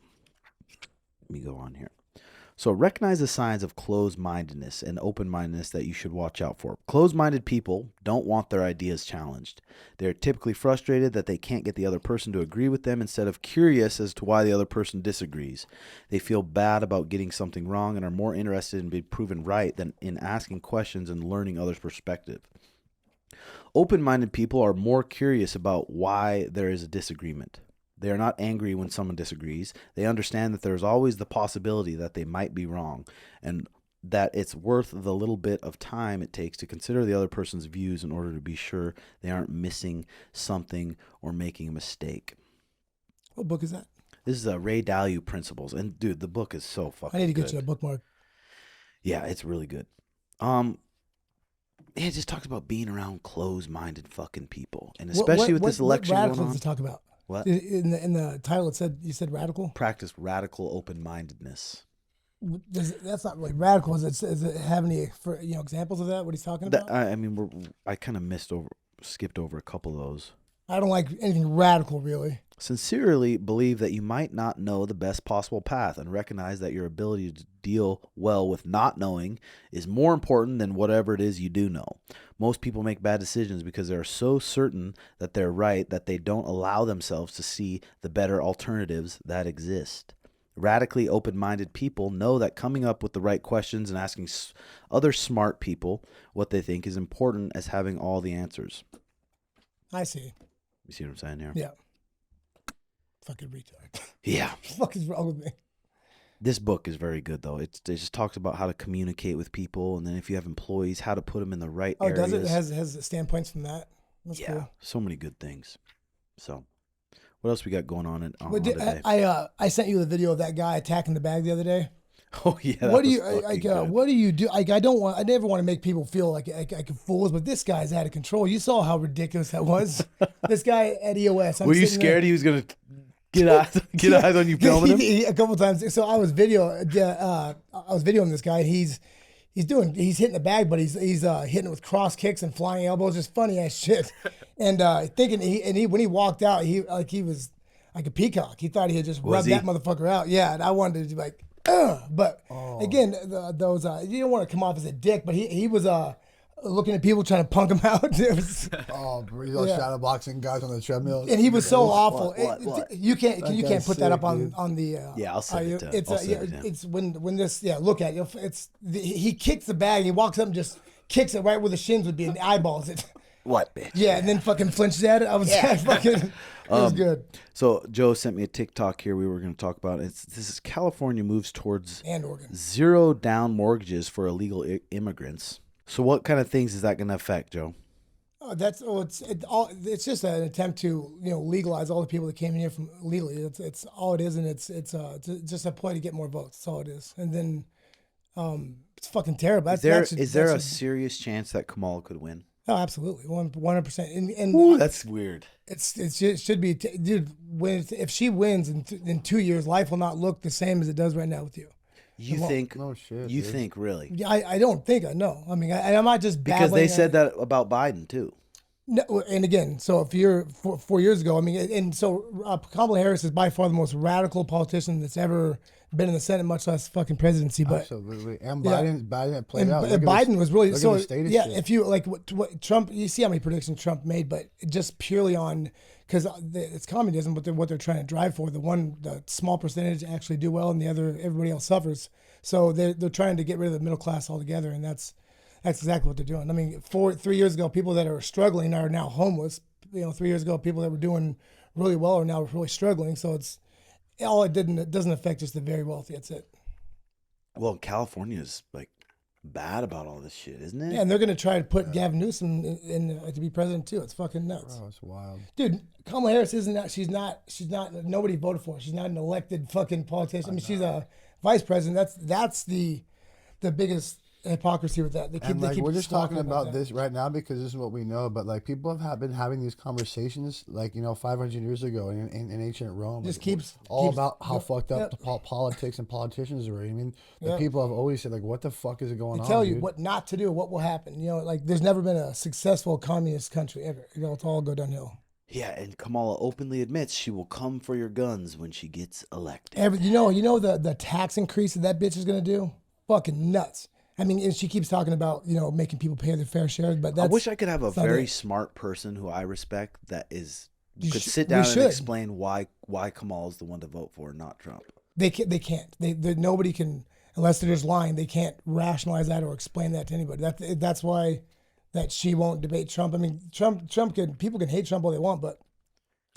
[SPEAKER 1] on here. So recognize the signs of closed-mindedness and open-mindedness that you should watch out for. Closed-minded people don't want their ideas challenged. They're typically frustrated that they can't get the other person to agree with them instead of curious as to why the other person disagrees. They feel bad about getting something wrong and are more interested in being proven right than in asking questions and learning others' perspective. Open-minded people are more curious about why there is a disagreement. They are not angry when someone disagrees. They understand that there's always the possibility that they might be wrong, and that it's worth the little bit of time it takes to consider the other person's views in order to be sure they aren't missing something or making a mistake.
[SPEAKER 3] What book is that?
[SPEAKER 1] This is a Ray Dalio Principles, and dude, the book is so fucking good.
[SPEAKER 3] I need to get you a bookmark.
[SPEAKER 1] Yeah, it's really good. It just talks about being around closed-minded fucking people, and especially with this election
[SPEAKER 3] what
[SPEAKER 1] going
[SPEAKER 3] radicals
[SPEAKER 1] on.
[SPEAKER 3] does it talk about?
[SPEAKER 1] What?
[SPEAKER 3] In the title, you said radical?
[SPEAKER 1] Practice radical open-mindedness.
[SPEAKER 3] That's not really radical. Does it have any examples of that? What he's talking about?
[SPEAKER 1] I kind of skipped over a couple of those.
[SPEAKER 3] I don't like anything radical, really.
[SPEAKER 1] Sincerely believe that you might not know the best possible path and recognize that your ability to deal well with not knowing is more important than whatever it is you do know. Most people make bad decisions because they are so certain that they're right that they don't allow themselves to see the better alternatives that exist. Radically open-minded people know that coming up with the right questions and asking other smart people what they think is important as having all the answers.
[SPEAKER 3] I see.
[SPEAKER 1] You see what I'm saying here?
[SPEAKER 3] Yeah. Fucking retard.
[SPEAKER 1] Yeah.
[SPEAKER 3] What the fuck is wrong with me?
[SPEAKER 1] This book is very good, though. It just talks about how to communicate with people, and then if you have employees, how to put them in the right areas.
[SPEAKER 3] Does it? It has standpoints from that? That's cool.
[SPEAKER 1] So many good things. So, What else we got going on
[SPEAKER 3] But
[SPEAKER 1] today?
[SPEAKER 3] I sent you the video of that guy attacking the bag the other day.
[SPEAKER 1] Oh yeah.
[SPEAKER 3] What do you what do you do? I never want to make people feel like I can fools, but this guy's out of control. You saw how ridiculous that was. This guy at EOS.
[SPEAKER 1] Were you scared he was gonna get eyes on you filming him?
[SPEAKER 3] A couple times. So I was videoing this guy. And he's hitting the bag, but he's hitting it with cross kicks and flying elbows, just funny ass shit. And when he walked out, he was like a peacock. He thought he had just rubbed that motherfucker out. Yeah, and I wanted to be like. But again, those you don't want to come off as a dick, but he was looking at people trying to punk him out. It was,
[SPEAKER 4] shadow boxing guys on the treadmill,
[SPEAKER 3] and he was so awful.
[SPEAKER 1] What?
[SPEAKER 3] You can't put that up on the.
[SPEAKER 1] Yeah, I'll send it to him.
[SPEAKER 3] It's when this look at it. He kicks the bag. And he walks up and just kicks it right where the shins would be and eyeballs it.
[SPEAKER 1] What, bitch?
[SPEAKER 3] Yeah, and then fucking flinches at it. I was fucking. It was good.
[SPEAKER 1] So Joe sent me a TikTok here. We were going to talk about this is California moves towards
[SPEAKER 3] and Oregon
[SPEAKER 1] 0 down mortgages for illegal immigrants. So what kind of things is that going to affect, Joe?
[SPEAKER 3] It's just an attempt to legalize all the people that came in here from illegally. It's all it is, and it's just a ploy to get more votes. That's all it is. And then it's fucking terrible.
[SPEAKER 1] Is there a serious chance that Kamala could win?
[SPEAKER 3] Oh, absolutely, 100%. And
[SPEAKER 1] ooh, that's weird.
[SPEAKER 3] It should be, dude. If she wins in 2 years, life will not look the same as it does right now with you.
[SPEAKER 1] You think?
[SPEAKER 4] No shit.
[SPEAKER 1] You think really?
[SPEAKER 3] Yeah, I don't think I know. I mean, I'm not just
[SPEAKER 1] because they said that about Biden too.
[SPEAKER 3] No, and again, so if you're 4 years ago, I mean, and so Kamala Harris is by far the most radical politician that's ever been in the Senate, much less fucking presidency. But
[SPEAKER 4] absolutely, and Biden played out.
[SPEAKER 3] And Biden was really so. Yeah,
[SPEAKER 4] shit.
[SPEAKER 3] if you like what Trump, you see how many predictions Trump made, but just purely on because it's communism, but what they're trying to drive for. The small percentage actually do well, and the other everybody else suffers. So they're trying to get rid of the middle class altogether, and that's exactly what they're doing. I mean, 3 years ago, people that are struggling are now homeless. 3 years ago, people that were doing really well are now really struggling. So it's all it doesn't affect just the very wealthy. That's it.
[SPEAKER 1] Well, California's like bad about all this shit, isn't it?
[SPEAKER 3] Yeah, and they're gonna try to put Gavin Newsom in to be president too. It's fucking nuts.
[SPEAKER 4] Oh, it's wild,
[SPEAKER 3] dude. Kamala Harris isn't that. She's not. Nobody voted for her. She's not an elected fucking politician. I mean, she's a vice president. That's the biggest hypocrisy with that.
[SPEAKER 4] We're just talking about this right now because this is what we know. But like people have been having these conversations, 500 years ago in ancient Rome.
[SPEAKER 3] Just keeps
[SPEAKER 4] about how fucked up the politics and politicians were. I mean, the people have always said what the fuck is going on?
[SPEAKER 3] They tell you what not to do, what will happen. There's never been a successful communist country ever. It'll all go downhill.
[SPEAKER 1] Yeah, and Kamala openly admits she will come for your guns when she gets elected.
[SPEAKER 3] The tax increase that bitch is gonna do, fucking nuts. I mean, and she keeps talking about, making people pay their fair share, but
[SPEAKER 1] I wish I could have a very smart person who I respect that could sit down and explain why Kamala's the one to vote for, not Trump.
[SPEAKER 3] They can't. Nobody can, unless they're just lying. They can't rationalize that or explain that to anybody. That's why that she won't debate Trump. I mean, people can hate Trump all they want, but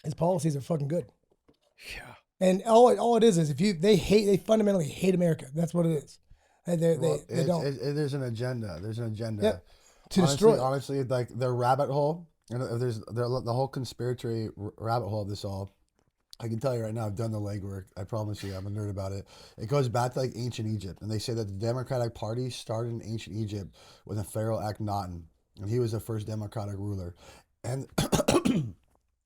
[SPEAKER 3] his policies are fucking good.
[SPEAKER 1] Yeah.
[SPEAKER 3] And all it is they fundamentally hate America. That's what it is. They don't.
[SPEAKER 4] There's an agenda. There's an agenda.
[SPEAKER 3] Yep. To destroy.
[SPEAKER 4] Honestly, like their rabbit hole, there's the whole conspiratory rabbit hole of this all. I can tell you right now, I've done the legwork. I promise you, I'm a nerd about it. It goes back to ancient Egypt, and they say that the Democratic Party started in ancient Egypt with a Pharaoh Akhenaten, and he was the first democratic ruler. And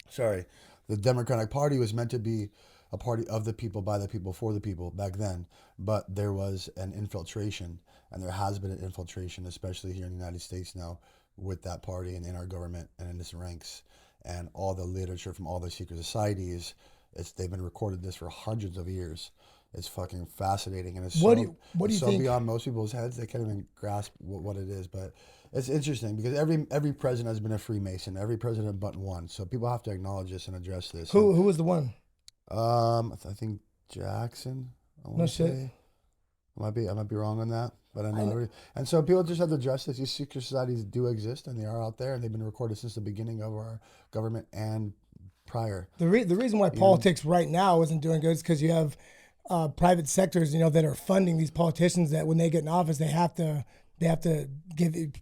[SPEAKER 4] sorry, the Democratic Party was meant to be a party of the people, by the people, for the people back then. But there was an infiltration, and there has been an infiltration, especially here in the United States now, with that party and in our government and in its ranks. And all the literature from all the secret societies, they've been recorded this for hundreds of years. It's fucking fascinating, and it's
[SPEAKER 3] what do you think?
[SPEAKER 4] Beyond most people's heads. They can't even grasp what it is. But it's interesting because every president has been a Freemason. Every president but one. So people have to acknowledge this and address this.
[SPEAKER 3] Who was the one?
[SPEAKER 4] I think Jackson.
[SPEAKER 3] No shit.
[SPEAKER 4] I might be wrong on that, but I know. And so people just have to address this. These secret societies do exist, and they are out there, and they've been recorded since the beginning of our government and prior.
[SPEAKER 3] The reason why politics right now isn't doing good is because you have private sectors, that are funding these politicians that when they get in office, they have to they have to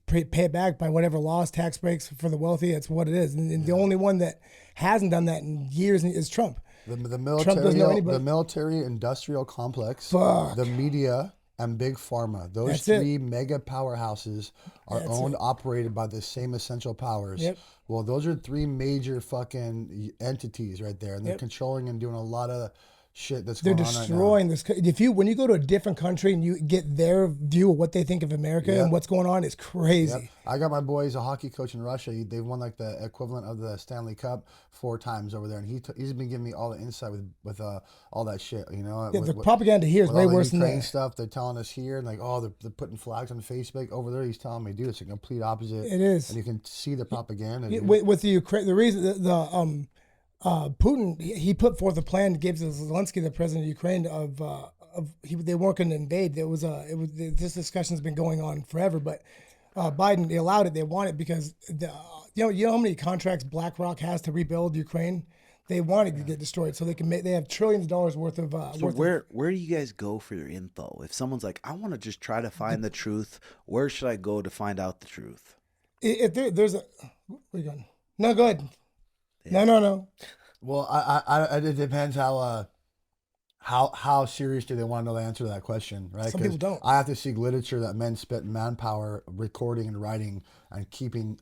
[SPEAKER 3] pay it back by whatever laws, tax breaks for the wealthy. That's what it is. And the only one that hasn't done that in years is Trump.
[SPEAKER 4] The
[SPEAKER 3] Trump doesn't know anybody.
[SPEAKER 4] the military industrial complex,
[SPEAKER 3] Fuck.
[SPEAKER 4] the media, and big pharma. Those
[SPEAKER 3] That's
[SPEAKER 4] three mega powerhouses are
[SPEAKER 3] That's
[SPEAKER 4] owned, operated by the same essential powers.
[SPEAKER 3] Yep.
[SPEAKER 4] Well, those are three major fucking entities right there, and they're
[SPEAKER 3] Yep.
[SPEAKER 4] controlling and doing a lot of shit that's
[SPEAKER 3] They're
[SPEAKER 4] going on right now.
[SPEAKER 3] destroying this. When you go to a different country and you get their view of what they think of America
[SPEAKER 4] Yep.
[SPEAKER 3] and what's going on, it's crazy.
[SPEAKER 4] Yep. I got my boy, he's a hockey coach in Russia. They've won like the equivalent of the Stanley Cup 4 times over there, and he's been giving me all the insight with all that shit. You know,
[SPEAKER 3] Yeah,
[SPEAKER 4] with,
[SPEAKER 3] the propaganda here is
[SPEAKER 4] with
[SPEAKER 3] way
[SPEAKER 4] all the
[SPEAKER 3] worse than
[SPEAKER 4] Ukraine
[SPEAKER 3] that.
[SPEAKER 4] stuff they're telling us here, and like, oh, they're putting flags on Facebook over there. He's telling me, dude, it's a complete opposite.
[SPEAKER 3] It is.
[SPEAKER 4] And you can see the propaganda.
[SPEAKER 3] Yeah,
[SPEAKER 4] dude.
[SPEAKER 3] with the Ukraine, the reason Putin, he put forth a plan, gave to Zelensky, the president of Ukraine, they weren't going to invade. This discussion's been going on forever, but Biden, they allowed it. They want it because you know how many contracts BlackRock has to rebuild Ukraine. They want it to get destroyed so they can they have trillions of dollars worth of.
[SPEAKER 1] So where do you guys go for your info? If someone's like, I want to just try to find the truth, where should I go to find out the truth?
[SPEAKER 3] If there's a, where you going? No, go ahead. No.
[SPEAKER 4] Well, it depends how serious do they want to know the answer to that question, right?
[SPEAKER 3] Some people don't.
[SPEAKER 4] I have to seek literature that men spent manpower recording and writing and keeping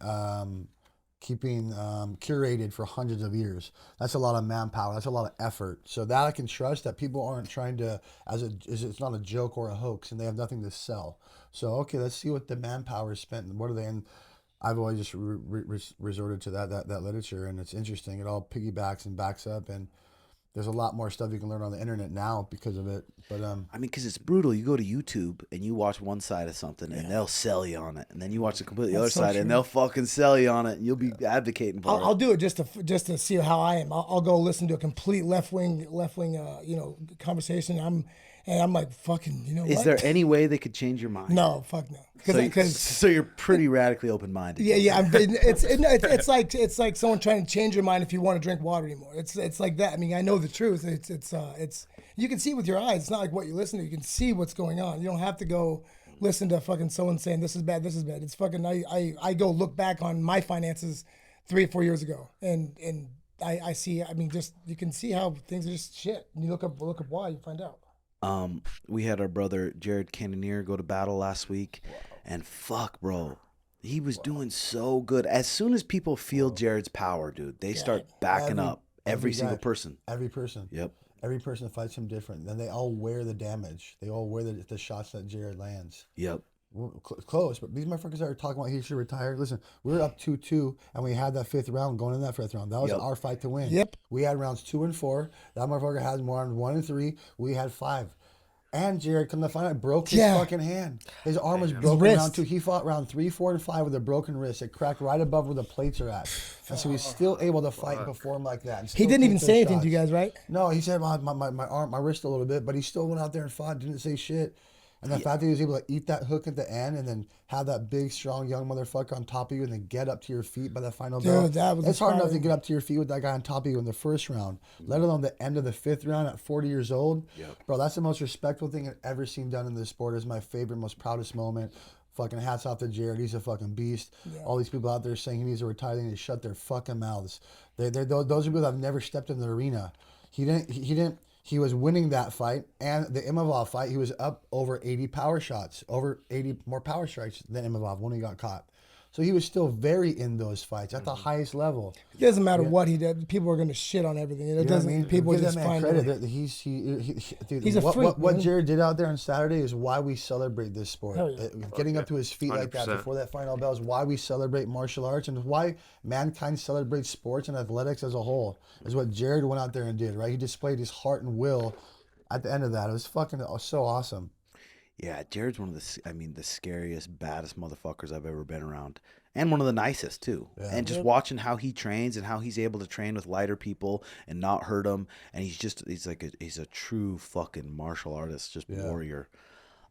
[SPEAKER 4] curated for hundreds of years. That's a lot of manpower. That's a lot of effort. So that I can trust that people aren't trying to, it's not a joke or a hoax, and they have nothing to sell. So okay, let's see what the manpower is spent and what are they in. I've always just resorted to that literature, and it's interesting. It all piggybacks and backs up, and there's a lot more stuff you can learn on the internet now because of it. But
[SPEAKER 1] I mean, because it's brutal. You go to YouTube and you watch one side of something, and they'll sell you on it, and then you watch the completely other side, and they'll fucking sell you on it, and you'll be advocating for it.
[SPEAKER 3] I'll do it just to see how I am. I'll go listen to a complete left wing conversation. I'm like, fucking, you know what?
[SPEAKER 1] Is there any way they could change your mind?
[SPEAKER 3] No, fuck no.
[SPEAKER 1] So you're pretty radically open-minded.
[SPEAKER 3] Yeah. It's like someone trying to change your mind if you want to drink water anymore. It's like that. I mean, I know the truth. It's you can see with your eyes. It's not like what you listen to. You can see what's going on. You don't have to go listen to fucking someone saying this is bad, this is bad. It's fucking. I go look back on my finances 3 or 4 years ago, and I see. I mean, just you can see how things are just shit. And you look up why, you find out.
[SPEAKER 1] We had our brother Jared Cannonier go to battle last week, and fuck, bro, he was doing so good. As soon as people feel Jared's power, dude, they start backing up every single person.
[SPEAKER 4] Every person.
[SPEAKER 1] Yep.
[SPEAKER 4] Every person fights him different. Then they all wear the damage. They all wear the shots that Jared lands.
[SPEAKER 1] Yep.
[SPEAKER 4] Close, but these motherfuckers that are talking about he should retire. Listen, we were up 2-2, and we had that 5th round going in that 5th round. That was our fight to win.
[SPEAKER 3] Yep.
[SPEAKER 4] We had rounds 2 and 4. That motherfucker has more on 1 and 3. We had 5. And Jared, come to find out, broke his fucking hand. His arm was broken round 2. He fought round 3, 4, and 5 with a broken wrist. It cracked right above where the plates are at. And so he's still able to fight and perform like that. And
[SPEAKER 3] He didn't even say anything to you guys, right?
[SPEAKER 4] No, he said my arm, my wrist a little bit, but he still went out there and fought, didn't say shit. And the fact that he was able to eat that hook at the end and then have that big, strong, young motherfucker on top of you and then get up to your feet by the final bell.
[SPEAKER 3] That was
[SPEAKER 4] it's hard enough to
[SPEAKER 3] inspiring.
[SPEAKER 4] get up to your feet with that guy on top of you in the first round, let alone the end of the 5th round at 40 years old.
[SPEAKER 1] Yep.
[SPEAKER 4] Bro, that's the most respectful thing I've ever seen done in this sport. It's my favorite, most proudest moment. Fucking hats off to Jared. He's a fucking beast. Yeah. All these people out there saying he needs to retire, they need to shut their fucking mouths. Those are people that have never stepped in the arena. He was winning that fight and the Imavov fight. He was up over 80 power shots, over 80 more power strikes than Imavov when he got caught. So he was still very in those fights at the highest level.
[SPEAKER 3] It doesn't matter what he did. People are going to shit on everything. It doesn't.
[SPEAKER 4] I mean?
[SPEAKER 3] People
[SPEAKER 4] Give
[SPEAKER 3] just
[SPEAKER 4] that man
[SPEAKER 3] find
[SPEAKER 4] credit.
[SPEAKER 3] it.
[SPEAKER 4] Dude,
[SPEAKER 3] He's a freak,
[SPEAKER 4] what
[SPEAKER 3] man.
[SPEAKER 4] Jared did out there on Saturday is why we celebrate this sport.
[SPEAKER 3] Hell yeah.
[SPEAKER 4] Getting up to his feet like that
[SPEAKER 2] 100%.
[SPEAKER 4] before that final bell is why we celebrate martial arts and why mankind celebrates sports and athletics as a whole. Is what Jared went out there and did. Right? He displayed his heart and will. At the end of that, it was fucking so awesome.
[SPEAKER 1] Yeah, Jared's one of the scariest, baddest motherfuckers I've ever been around. And one of the nicest, too. Yeah. And just watching how he trains and how he's able to train with lighter people and not hurt them. And he's a true fucking martial artist, just warrior.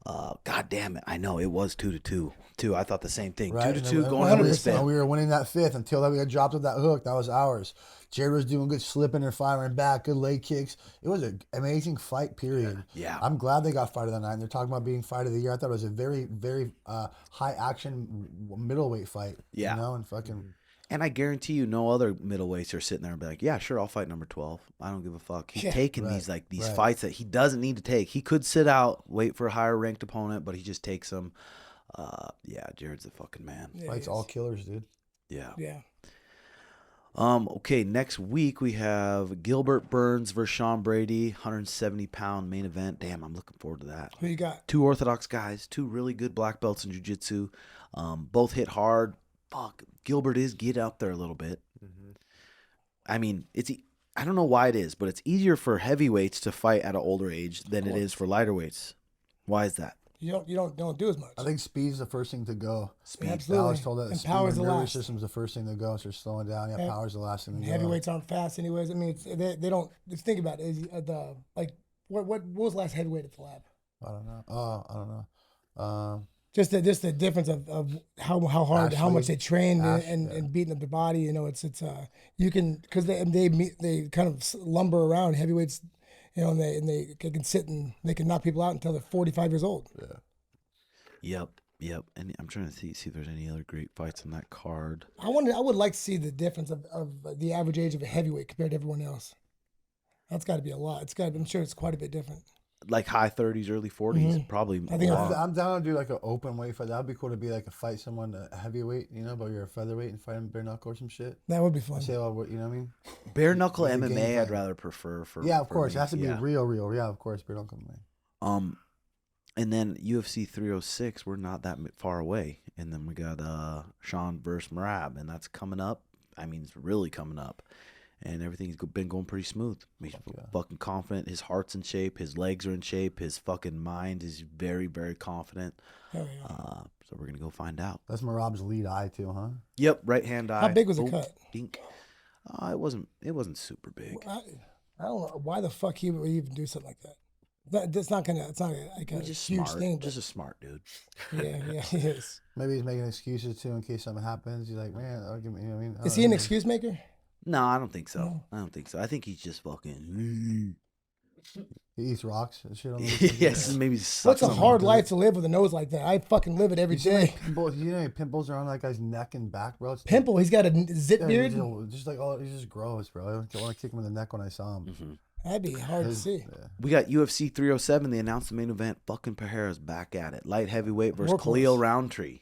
[SPEAKER 1] God damn it. I know it was 2-2. Too. I thought the same thing.
[SPEAKER 4] Right?
[SPEAKER 1] 2-2 going into the
[SPEAKER 3] 100%.
[SPEAKER 1] spin.
[SPEAKER 4] And we were winning that fifth until we got dropped with that hook. That was ours. Jared was doing good slipping and firing back, good leg kicks. It was an amazing fight, period.
[SPEAKER 1] Yeah.
[SPEAKER 4] I'm glad they got fight of the night. And they're talking about being fight of the year. I thought it was a very, very high action middleweight fight.
[SPEAKER 1] Yeah.
[SPEAKER 4] You know, and fucking.
[SPEAKER 1] And I guarantee you, no other middleweights are sitting there and be like, "Yeah, sure, I'll fight number 12. I don't give a fuck." He's taking these fights that he doesn't need to take. He could sit out, wait for a higher ranked opponent, but he just takes them. Yeah, Jared's a fucking man.
[SPEAKER 3] Yeah,
[SPEAKER 4] Fights all killers, dude.
[SPEAKER 1] Yeah.
[SPEAKER 3] Yeah.
[SPEAKER 1] Okay, next week we have Gilbert Burns versus Sean Brady, 170-pound main event. Damn, I'm looking forward to that.
[SPEAKER 3] Who you got?
[SPEAKER 1] Two orthodox guys, two really good black belts in jiu-jitsu. Both hit hard. Fuck, Gilbert is get up there a little bit. I mean, I don't know why it is, but it's easier for heavyweights to fight at an older age than it is for lighter weights. Why is that?
[SPEAKER 3] You don't do as much.
[SPEAKER 4] I think speed's the first thing to go.
[SPEAKER 1] Speed.
[SPEAKER 3] Absolutely.
[SPEAKER 4] I was told that
[SPEAKER 3] And
[SPEAKER 4] speed
[SPEAKER 3] power's
[SPEAKER 4] and
[SPEAKER 3] the
[SPEAKER 4] nervous
[SPEAKER 3] last.
[SPEAKER 4] system's the first thing to go, so you're slowing down. Yeah, power's the last thing to go.
[SPEAKER 3] Heavyweights aren't fast, anyways. I mean, they don't. Just think about it. What was the last heavyweight at the lab?
[SPEAKER 4] I don't know. Oh, I don't know.
[SPEAKER 3] Just the difference of how hard, how much they train and beating up the body. You know, it's you can, because they kind of lumber around heavyweights. You know, and they can sit and they can knock people out until they're 45 years old.
[SPEAKER 1] Yep. And I'm trying to see if there's any other great fights on that card.
[SPEAKER 3] I would like to see the difference of the average age of a heavyweight compared to everyone else. That's got to be a lot. I'm sure it's quite a bit different.
[SPEAKER 1] Like high 30s, early 40s, probably.
[SPEAKER 3] I think
[SPEAKER 4] I'm down to do like an open weight fight. That would be cool to be like a fight someone a heavyweight, you know, but you're a featherweight and fight him bare knuckle or some shit.
[SPEAKER 3] That would be fun.
[SPEAKER 4] Say, oh, you know what I mean?
[SPEAKER 1] Bare knuckle
[SPEAKER 4] Like a
[SPEAKER 1] MMA,
[SPEAKER 4] game
[SPEAKER 1] I'd
[SPEAKER 4] fight.
[SPEAKER 1] rather prefer for.
[SPEAKER 4] Yeah, of
[SPEAKER 1] for
[SPEAKER 4] course.
[SPEAKER 1] me.
[SPEAKER 4] It has to be
[SPEAKER 1] Yeah.
[SPEAKER 4] real. Yeah, of course. Bare knuckle MMA.
[SPEAKER 1] And then UFC 306, we're not that far away. And then we got Sean versus Merab, and that's coming up. I mean, it's really coming up. And everything's been going pretty smooth. He's fucking confident. His heart's in shape. His legs are in shape. His fucking mind is very, very confident.
[SPEAKER 3] Hell yeah.
[SPEAKER 1] So we're going to go find out.
[SPEAKER 4] That's Merab's lead eye too, huh?
[SPEAKER 1] Yep, right hand eye.
[SPEAKER 3] How big was the
[SPEAKER 1] Oh,
[SPEAKER 3] cut?
[SPEAKER 1] Dink. It wasn't super big.
[SPEAKER 3] I don't know why the fuck he would even do something like that. It's not like a
[SPEAKER 1] Just
[SPEAKER 3] huge
[SPEAKER 1] smart.
[SPEAKER 3] thing.
[SPEAKER 1] Just a smart dude.
[SPEAKER 3] Yeah, he is.
[SPEAKER 4] Maybe he's making excuses too in case something happens. He's like, man, I'll give me. You know what I mean?
[SPEAKER 3] Is he an excuse maker?
[SPEAKER 1] No, I don't think so. I think he's just fucking.
[SPEAKER 4] He eats rocks and shit on the
[SPEAKER 1] Yes, maybe.
[SPEAKER 3] What's a hard life to live with a nose like that? I fucking live it every day.
[SPEAKER 4] Pimples, you know, how many pimples are on that guy's neck and back, bro. It's
[SPEAKER 3] Pimple. He's got a zip
[SPEAKER 4] Yeah,
[SPEAKER 3] beard.
[SPEAKER 4] just like he's just gross, bro. I want to kick him in the neck when I saw him.
[SPEAKER 3] That'd be hard to see.
[SPEAKER 1] We got UFC 307. They announced the main event. Fucking Pereira's back at it. Light heavyweight versus
[SPEAKER 3] Workhorse.
[SPEAKER 1] Caio Rountree.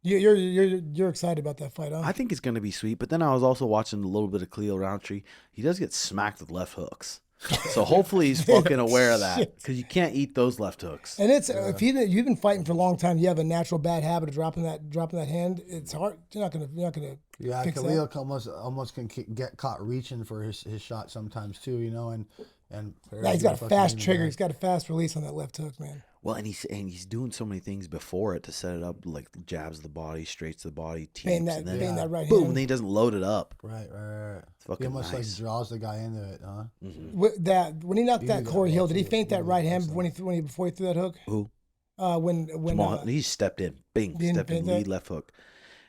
[SPEAKER 3] You're excited about that fight, huh?
[SPEAKER 1] I think it's going to be sweet. But then I was also watching a little bit of Caio Rountree. He does get smacked with left hooks. So hopefully he's fucking aware of that, because you can't eat those left hooks.
[SPEAKER 3] And it's if you've been fighting for a long time, you have a natural bad habit of dropping that hand. It's hard. You're not gonna.
[SPEAKER 4] Yeah,
[SPEAKER 3] fix
[SPEAKER 4] Khalil
[SPEAKER 3] that.
[SPEAKER 4] almost can get caught reaching for his shot sometimes too, you know, and
[SPEAKER 3] Yeah, he's got a
[SPEAKER 4] fucking
[SPEAKER 3] fast
[SPEAKER 4] in the
[SPEAKER 3] trigger.
[SPEAKER 4] back.
[SPEAKER 3] He's got a fast release on that left hook, man.
[SPEAKER 1] Well, and he's doing so many things before it to set it up, like jabs the body, straights the body, teeps,
[SPEAKER 3] Paying
[SPEAKER 1] and then
[SPEAKER 3] that right
[SPEAKER 1] boom,
[SPEAKER 3] hand.
[SPEAKER 1] and then he doesn't load it up.
[SPEAKER 4] Right.
[SPEAKER 1] It's fucking
[SPEAKER 4] He almost
[SPEAKER 1] nice.
[SPEAKER 4] like draws the guy into it, huh?
[SPEAKER 3] When he knocked that
[SPEAKER 4] got
[SPEAKER 3] Corey Hill, did he
[SPEAKER 4] lucky.
[SPEAKER 3] feint that
[SPEAKER 4] He
[SPEAKER 3] right hand
[SPEAKER 4] was
[SPEAKER 3] before he threw that hook?
[SPEAKER 1] Who?
[SPEAKER 3] When
[SPEAKER 1] He stepped in, bing,
[SPEAKER 3] Didn't
[SPEAKER 1] stepped in,
[SPEAKER 3] feint that?
[SPEAKER 1] lead left hook.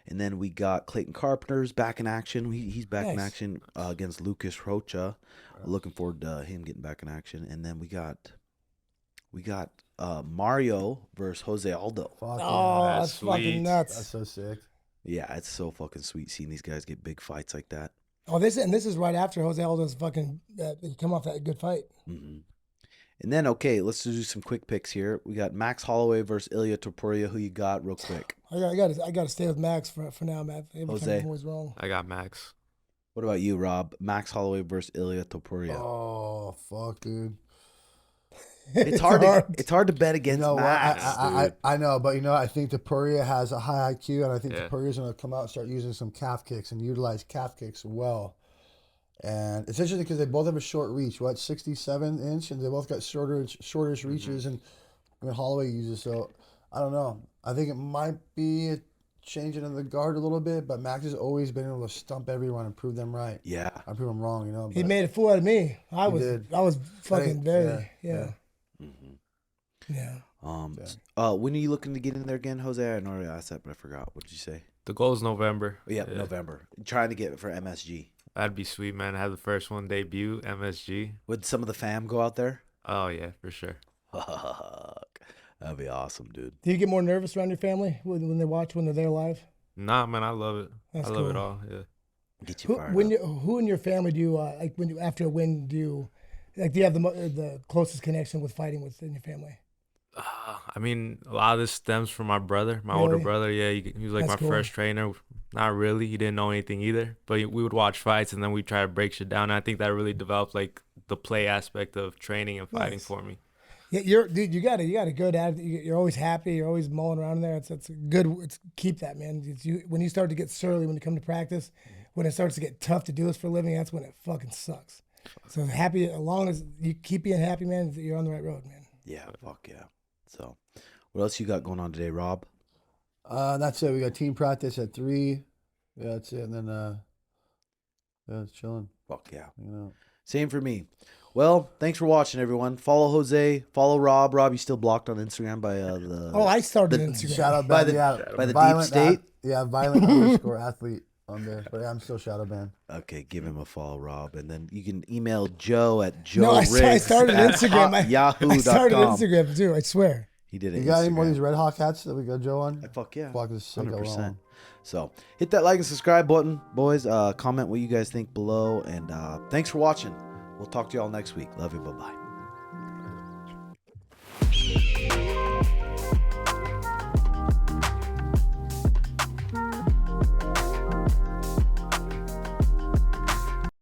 [SPEAKER 1] And then we got Clayton Carpenter's back in action. He's back in
[SPEAKER 3] Nice.
[SPEAKER 1] action against Lucas Rocha. Looking forward to him getting back in action. And then we got Mario versus Jose Aldo.
[SPEAKER 4] Fuck
[SPEAKER 3] oh,
[SPEAKER 4] yeah.
[SPEAKER 3] that's
[SPEAKER 2] sweet.
[SPEAKER 3] fucking nuts.
[SPEAKER 4] That's so sick.
[SPEAKER 1] Yeah, it's so fucking sweet seeing these guys get big fights like that.
[SPEAKER 3] Oh, this is right after Jose Aldo's fucking come off that good fight.
[SPEAKER 1] Hmm. And then, okay, let's do some quick picks here. We got Max Holloway versus Ilia Topuria. Who you got, real quick?
[SPEAKER 3] I got to stay with Max for now, man. Every time
[SPEAKER 1] Jose.
[SPEAKER 3] I'm always wrong.
[SPEAKER 2] I got Max.
[SPEAKER 1] What about you, Rob? Max Holloway versus Ilia Topuria.
[SPEAKER 4] Oh fuck, dude.
[SPEAKER 1] It's hard to bet against
[SPEAKER 4] You know what?
[SPEAKER 1] Max.
[SPEAKER 4] I know, but you know, I think Topuria has a high IQ, and I think
[SPEAKER 2] Yeah.
[SPEAKER 4] Topuria's going to come out and start using some calf kicks and utilize calf kicks well. And it's interesting because they both have a short reach, 67 inch, and they both got shortish reaches, and Holloway uses. So I don't know. I think it might be a changing of the guard a little bit, but Max has always been able to stump everyone and prove them right.
[SPEAKER 1] Yeah.
[SPEAKER 4] I prove them wrong, you know.
[SPEAKER 3] He
[SPEAKER 4] but-
[SPEAKER 3] made a fool out of me. I was
[SPEAKER 4] did.
[SPEAKER 3] fucking very
[SPEAKER 4] yeah.
[SPEAKER 3] yeah.
[SPEAKER 1] When are you looking to get in there again, Jose? I know I asked that, but I forgot. What did you say?
[SPEAKER 2] The goal is November.
[SPEAKER 1] Yeah, November. Trying to get it for MSG.
[SPEAKER 2] That'd be sweet, man. Have the first one debut, MSG.
[SPEAKER 1] Would some of the fam go out there?
[SPEAKER 2] Oh, yeah, for sure.
[SPEAKER 1] Fuck. That'd be awesome, dude.
[SPEAKER 3] Do you get more nervous around your family when they watch, when they're there live?
[SPEAKER 2] Nah, man, I love it.
[SPEAKER 3] That's
[SPEAKER 2] I love
[SPEAKER 3] cool.
[SPEAKER 2] it all, yeah.
[SPEAKER 1] Get you fired up.
[SPEAKER 3] Who in your family do you, after a win, do you have the closest connection with fighting within your family?
[SPEAKER 2] I mean, a lot of this stems from my brother, my older brother. Yeah, he was like
[SPEAKER 3] That's
[SPEAKER 2] my
[SPEAKER 3] cool.
[SPEAKER 2] first trainer. Not really. He didn't know anything either. But we would watch fights, and then we try to break shit down. And I think that really developed like the play aspect of training and fighting for me.
[SPEAKER 3] Yeah, you got a good attitude. You're always happy. You're always mulling around there. It's good. Keep that, man. When you start to get surly when you come to practice, when it starts to get tough to do this for a living, that's when it fucking sucks. So happy, as long as you keep being happy, man, you're on the right road, man.
[SPEAKER 1] Yeah, fuck yeah. So, what else you got going on today, Rob?
[SPEAKER 4] That's it. We got team practice at 3. Yeah, that's it. And then, yeah, it's chilling.
[SPEAKER 1] Fuck yeah.
[SPEAKER 4] You know.
[SPEAKER 1] Same for me. Well, thanks for watching, everyone. Follow Jose. Follow Rob. Rob, you still blocked on Instagram by the.
[SPEAKER 3] Oh, I started Instagram.
[SPEAKER 4] Shadow
[SPEAKER 1] by
[SPEAKER 4] band,
[SPEAKER 1] the
[SPEAKER 4] violent
[SPEAKER 1] deep state.
[SPEAKER 4] violent _ athlete on there. But yeah, I'm still shadow banned.
[SPEAKER 1] Okay, give him a follow, Rob, and then you can email Joe at
[SPEAKER 3] No, I
[SPEAKER 1] joeriggs
[SPEAKER 3] started Instagram.
[SPEAKER 1] yahoo.com.
[SPEAKER 3] I started Instagram too. I swear.
[SPEAKER 1] He did it.
[SPEAKER 4] You got any more of these Red Hawk hats that we got Joe on?
[SPEAKER 1] Fuck yeah.
[SPEAKER 4] Fuck, this is sick.
[SPEAKER 1] 100%. So hit that like and subscribe button, boys. Comment what you guys think below, and thanks for watching. We'll talk to y'all next week. Love you. Bye bye.